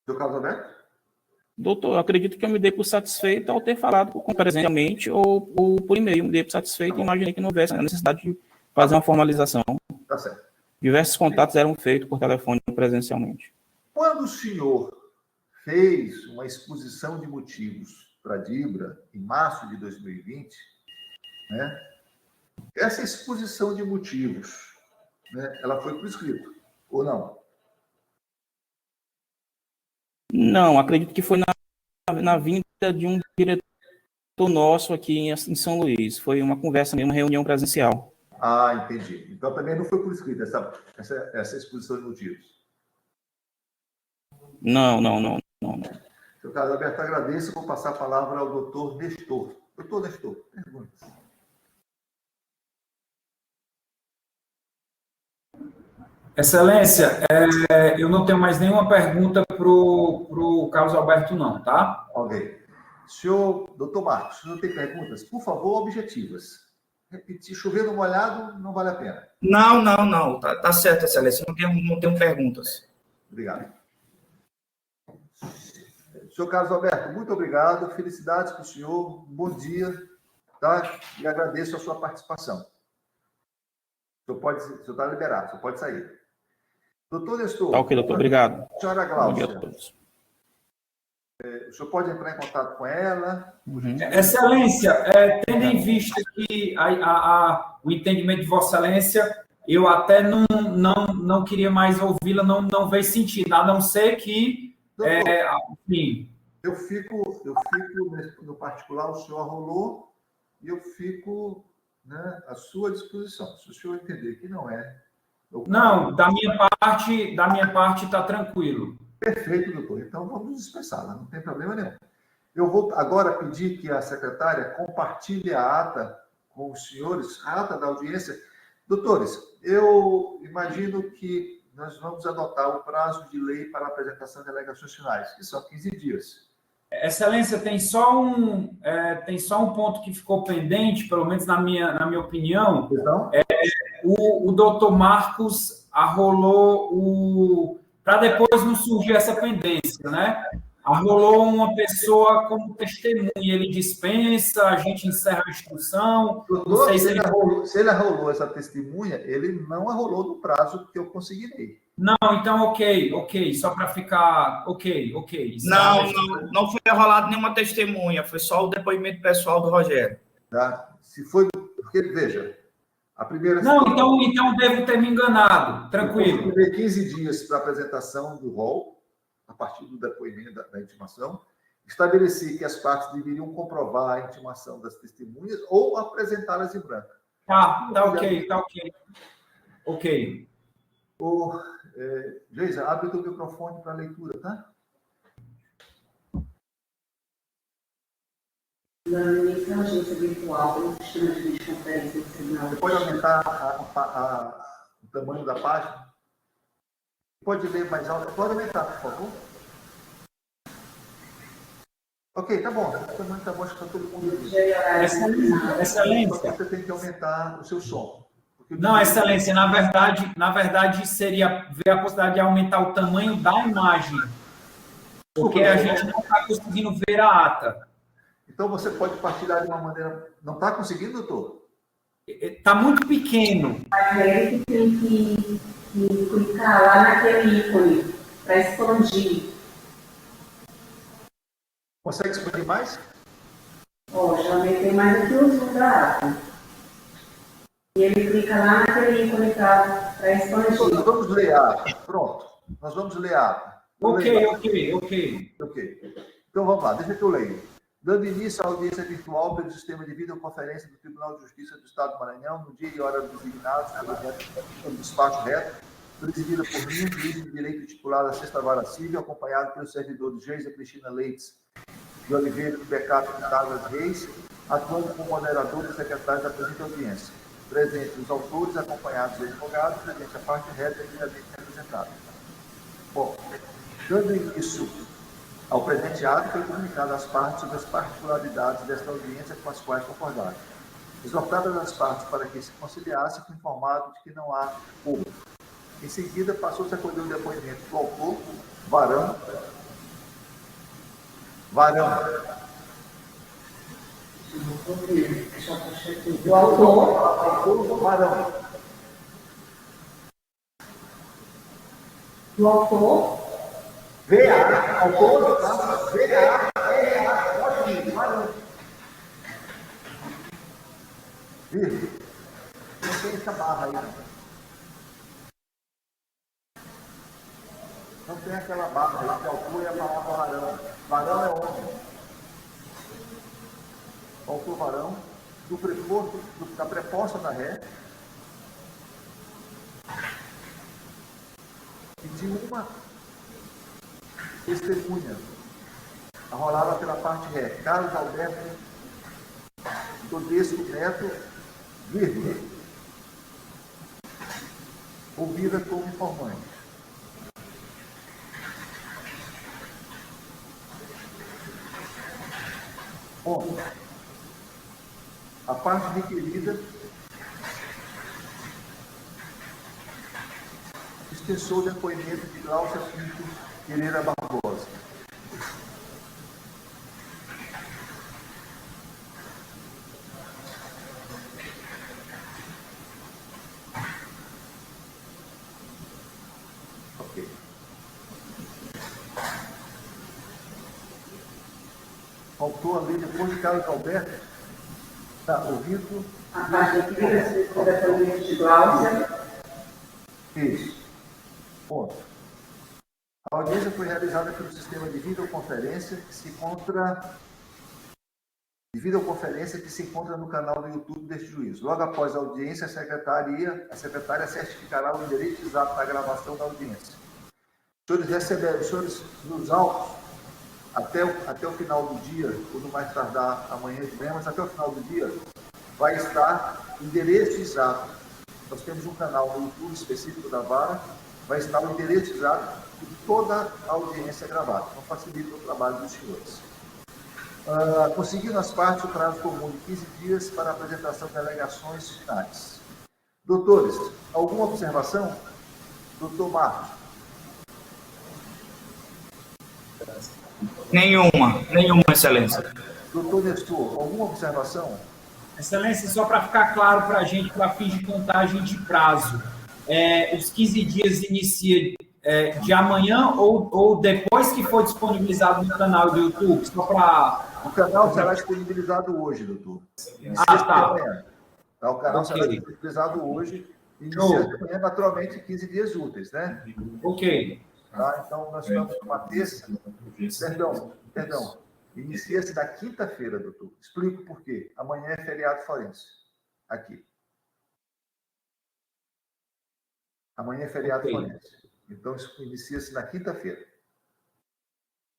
Seu caso aberto? Doutor, eu acredito que eu me dei por satisfeito ao ter falado presencialmente ou por e-mail. Me dei por satisfeito e imaginei que não houvesse a necessidade de fazer uma formalização. Tá certo. Diversos contatos eram feitos por telefone presencialmente. Quando o senhor fez uma exposição de motivos para a Dibra, em março de 2020, né, essa exposição de motivos, né, ela foi por escrito, ou não? Não, acredito que foi na vinda de um diretor nosso aqui em São Luís. Foi uma conversa mesmo, uma reunião presencial. Ah, entendi. Então também não foi por escrito essa exposição de motivos? Não. Seu caso aberto, agradeço. Vou passar a palavra ao doutor Nestor. Doutor Nestor, perguntas. Excelência, eu não tenho mais nenhuma pergunta para o Carlos Alberto, não, tá? Ok. Senhor, doutor Marcos, se não tem perguntas, por favor, objetivas. Repetir, chover no molhado não vale a pena. Não. Tá certo, Excelência. Não tenho perguntas. Obrigado. Senhor Carlos Alberto, muito obrigado. Felicidades para o senhor. Bom dia. Tá? E agradeço a sua participação. O senhor está liberado, o senhor pode sair. Doutor Nestor. Tá ok, doutor. Obrigado. Senhora Glaucia. Bom dia a todos. O senhor pode entrar em contato com ela? Excelência, tendo em vista que o entendimento de Vossa Excelência, eu até não queria mais ouvi-la, não vejo sentido, a não ser que... enfim. Eu fico no particular, o senhor rolou, e eu fico, né, à sua disposição. Se o senhor entender que não é... Não, da minha parte está tranquilo. Perfeito, doutor. Então, vamos dispensá-la, não tem problema nenhum. Eu vou agora pedir que a secretária compartilhe a ata com os senhores, a ata da audiência. Doutores, eu imagino que nós vamos adotar o prazo de lei para a apresentação de alegações finais, que são 15 dias. Excelência, tem só um ponto que ficou pendente, pelo menos na minha opinião. Então? O doutor Marcos arrolou para depois não surgir essa pendência, né? Arrolou uma pessoa como testemunha, ele dispensa, a gente encerra a instrução. Doutor, se ele arrolou essa testemunha, ele não arrolou no prazo que eu conseguirei. Não, então ok, só para ficar ok. Não foi arrolado nenhuma testemunha, foi só o depoimento pessoal do Rogério. Tá? Se foi, porque, veja, a primeira... Não, então devo ter me enganado, tranquilo. Eu 15 dias para a apresentação do rol, a partir do depoimento da intimação. Estabeleci que as partes deveriam comprovar a intimação das testemunhas ou apresentá-las em branco. Tá ok. Ok. Geisa, abre o teu microfone para leitura, tá? Na minha agência virtual, no sistema de videoconferência do Tribunal. Você pode aumentar o tamanho da página? Pode ler mais alto? Pode aumentar, por favor. Ok, tá bom. O tamanho tá bom, acho que está todo mundo aqui. Excelência. Você tem que aumentar o seu som. Não, Excelência, na verdade seria ver a possibilidade de aumentar o tamanho da imagem, porque a gente não está conseguindo ver a ata. Então, você pode partilhar de uma maneira... Não está conseguindo, doutor? Está muito pequeno. Ele que tem que clicar lá naquele ícone para expandir. Consegue expandir mais? Já aumentei mais aqui o zoom da ata. E ele clica lá naquele ícone para expandir. Nós vamos ler a ata. Pronto. Nós vamos ler a ata. Ok. Então, vamos lá. Deixa que eu leio. Dando início à audiência virtual pelo sistema de videoconferência do Tribunal de Justiça do Estado do Maranhão, no dia e hora designados pelo despacho reto, presidida por mim, juiz de direito titulado à Sexta Vara Civil, acompanhado pelos servidores Geisa Cristina Leites de Oliveira e Becato de Carlos Reis, atuando como moderador e secretário da presente audiência. Presentes os autores, acompanhados dos advogados, presente a parte reta e devidamente representada. Bom, dando início ao presente ato, foi comunicado às partes sobre as particularidades desta audiência com as quais concordaram. Exortadas as partes para que se conciliasse, foi informado de que não há público. Em seguida, passou-se a colher o depoimento do autor, Varão. O autor, Varão. do autor, VA, autor, VA, pode ir, Varão. Vírgula. Não tem essa barra aí, não. Não tem aquela barra aí, que autor é a palavra varão. Varão é homem. Autor varão, do preposto, da preposta da ré, e de uma testemunha, arrolada pela parte ré, Carlos Alberto Todesco Neto, vírgula, ouvida como informante. Bom, a parte requerida dispensou o depoimento de Glaucia Pinto Pereira Barbosa. Ok. Faltou ali, depois de Carlos Alberto, está ouvido? a parte aqui do depoimento de Glaucia. Isso. Ponto. A audiência foi realizada pelo sistema de videoconferência que se encontra no canal do YouTube deste juiz. Logo após a audiência, a secretária certificará o endereço exato da gravação da audiência. Os senhores nos autos, até o final do dia, ou no mais tardar amanhã de manhã, mas até o final do dia, vai estar o endereço exato. Nós temos um canal no YouTube específico da Vara, vai estar o endereço exato de toda a audiência gravada. Então, facilita o trabalho dos senhores. Conseguindo as partes o prazo comum de 15 dias para a apresentação de alegações finais. Doutores, alguma observação? Doutor Marcos. Nenhuma, Excelência. Doutor Nestor, alguma observação? Excelência, só para ficar claro para a gente, para fins de contagem de prazo, os 15 dias inicia de amanhã ou depois que for disponibilizado no canal do YouTube? Só para... O canal será disponibilizado hoje, doutor. Tá. O canal será disponibilizado hoje, iniciando de manhã, naturalmente, 15 dias úteis, né? Ok. Tá? Então, nós estamos numa terça. Perdão. Inicia-se na quinta-feira, doutor. Explico por quê. Amanhã é feriado forense. Aqui. Amanhã é feriado forense. Então, isso inicia-se na quinta-feira.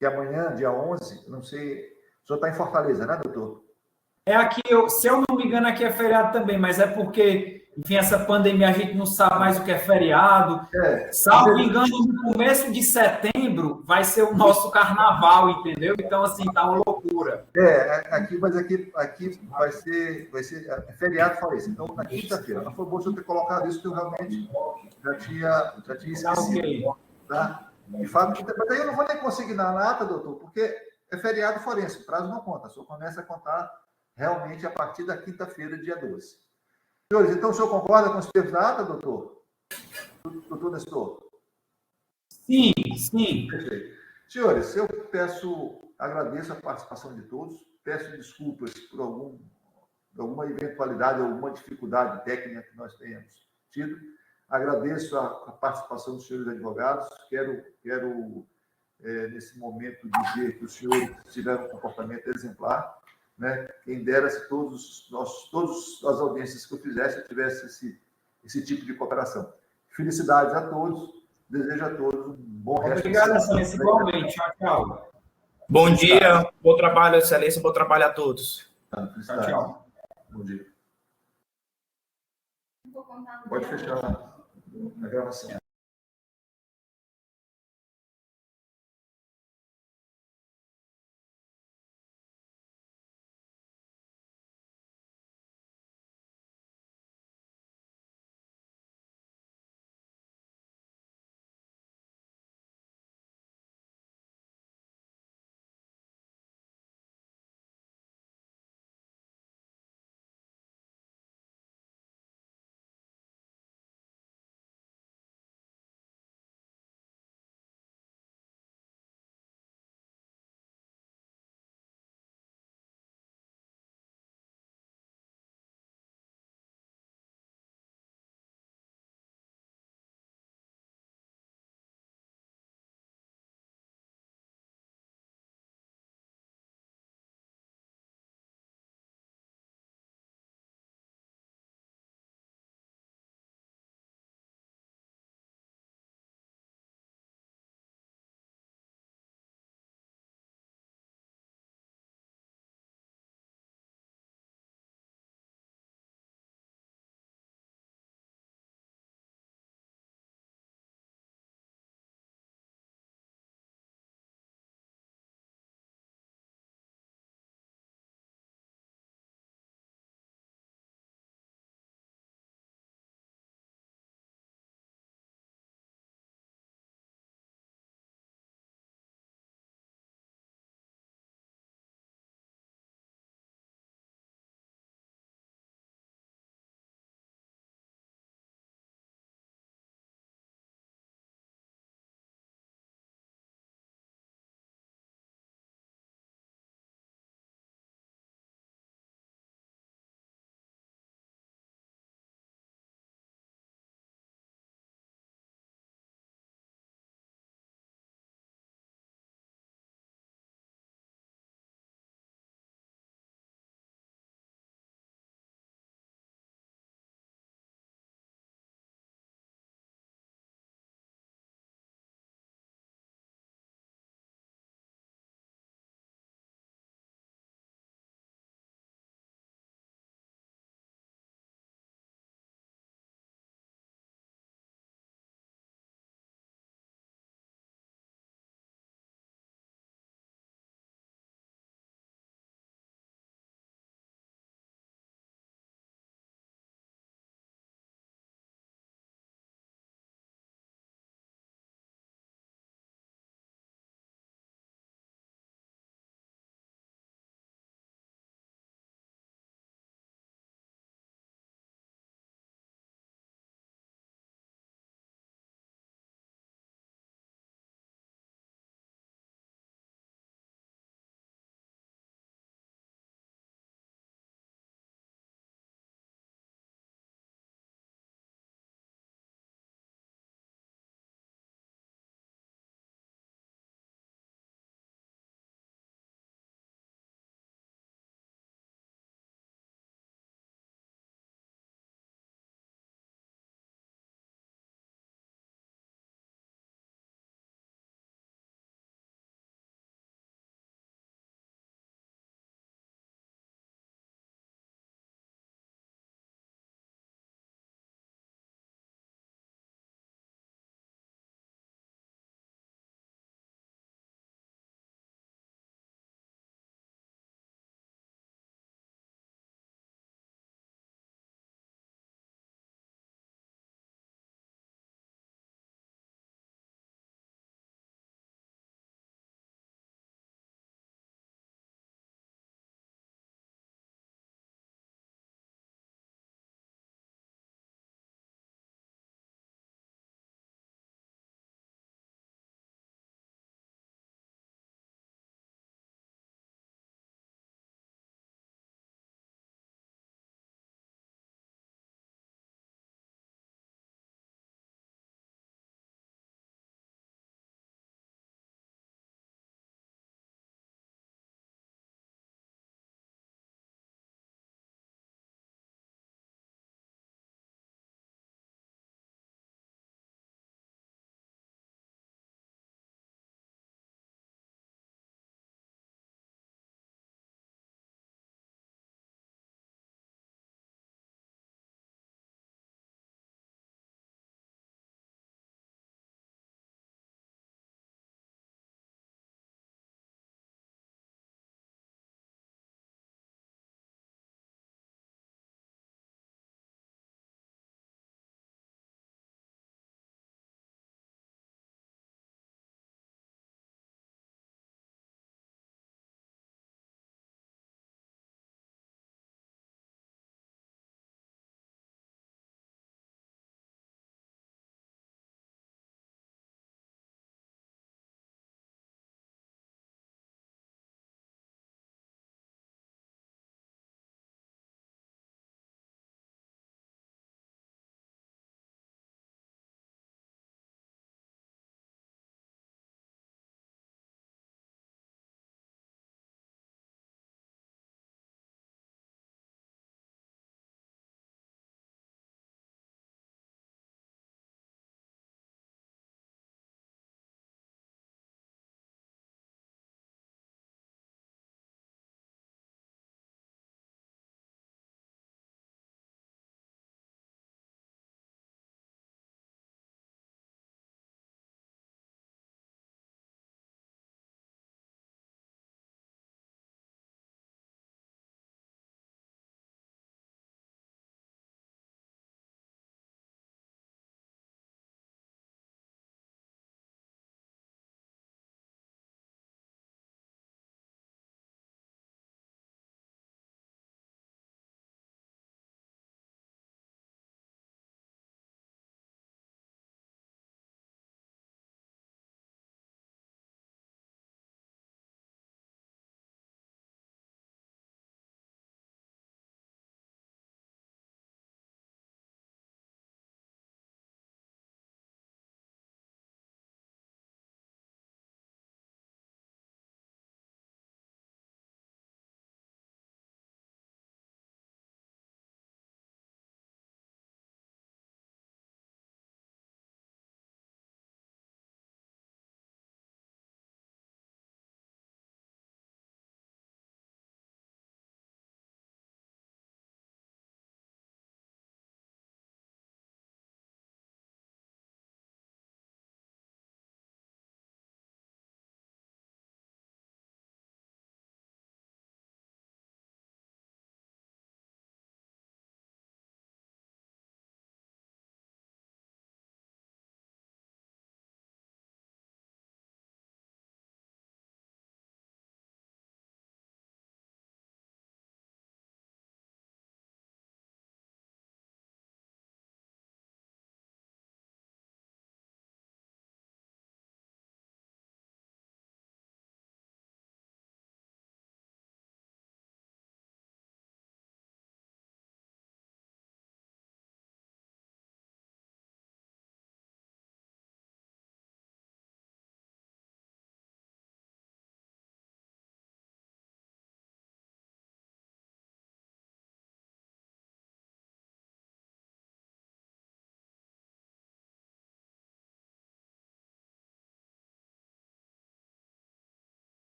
E amanhã, dia 11, não sei... O senhor está em Fortaleza, né, doutor? É aqui, se eu não me engano, aqui é feriado também, mas é porque, enfim, essa pandemia a gente não sabe mais o que é feriado. Salvo engano, no começo de setembro vai ser o nosso carnaval, entendeu? Então, assim, tá uma loucura. Aqui vai ser feriado forense. Então, na quinta-feira. Não foi bom eu ter colocado isso, que eu realmente já tinha esquecido. Tá? De fato, mas aí eu não vou nem consignar nada, doutor, porque é feriado forense, o prazo não conta, só começa a contar realmente a partir da quinta-feira, dia 12. Senhores, então o senhor concorda com os termos da ata, doutor? Doutor Nestor? Sim. Perfeito. Senhores, eu agradeço a participação de todos, peço desculpas por alguma eventualidade, alguma dificuldade técnica que nós tenhamos tido. Agradeço a participação dos senhores advogados. Quero nesse momento, dizer que os senhores tiveram um comportamento exemplar. Né? Quem dera se todas as audiências que eu fizesse, eu tivesse esse tipo de cooperação. Felicidades a todos. Desejo a todos um bom resto de semana. Obrigado, excelência. Igualmente. Tchau. Bom dia, bom trabalho, excelência, bom trabalho a todos. Tchau. Bom dia. Pode fechar a gravação.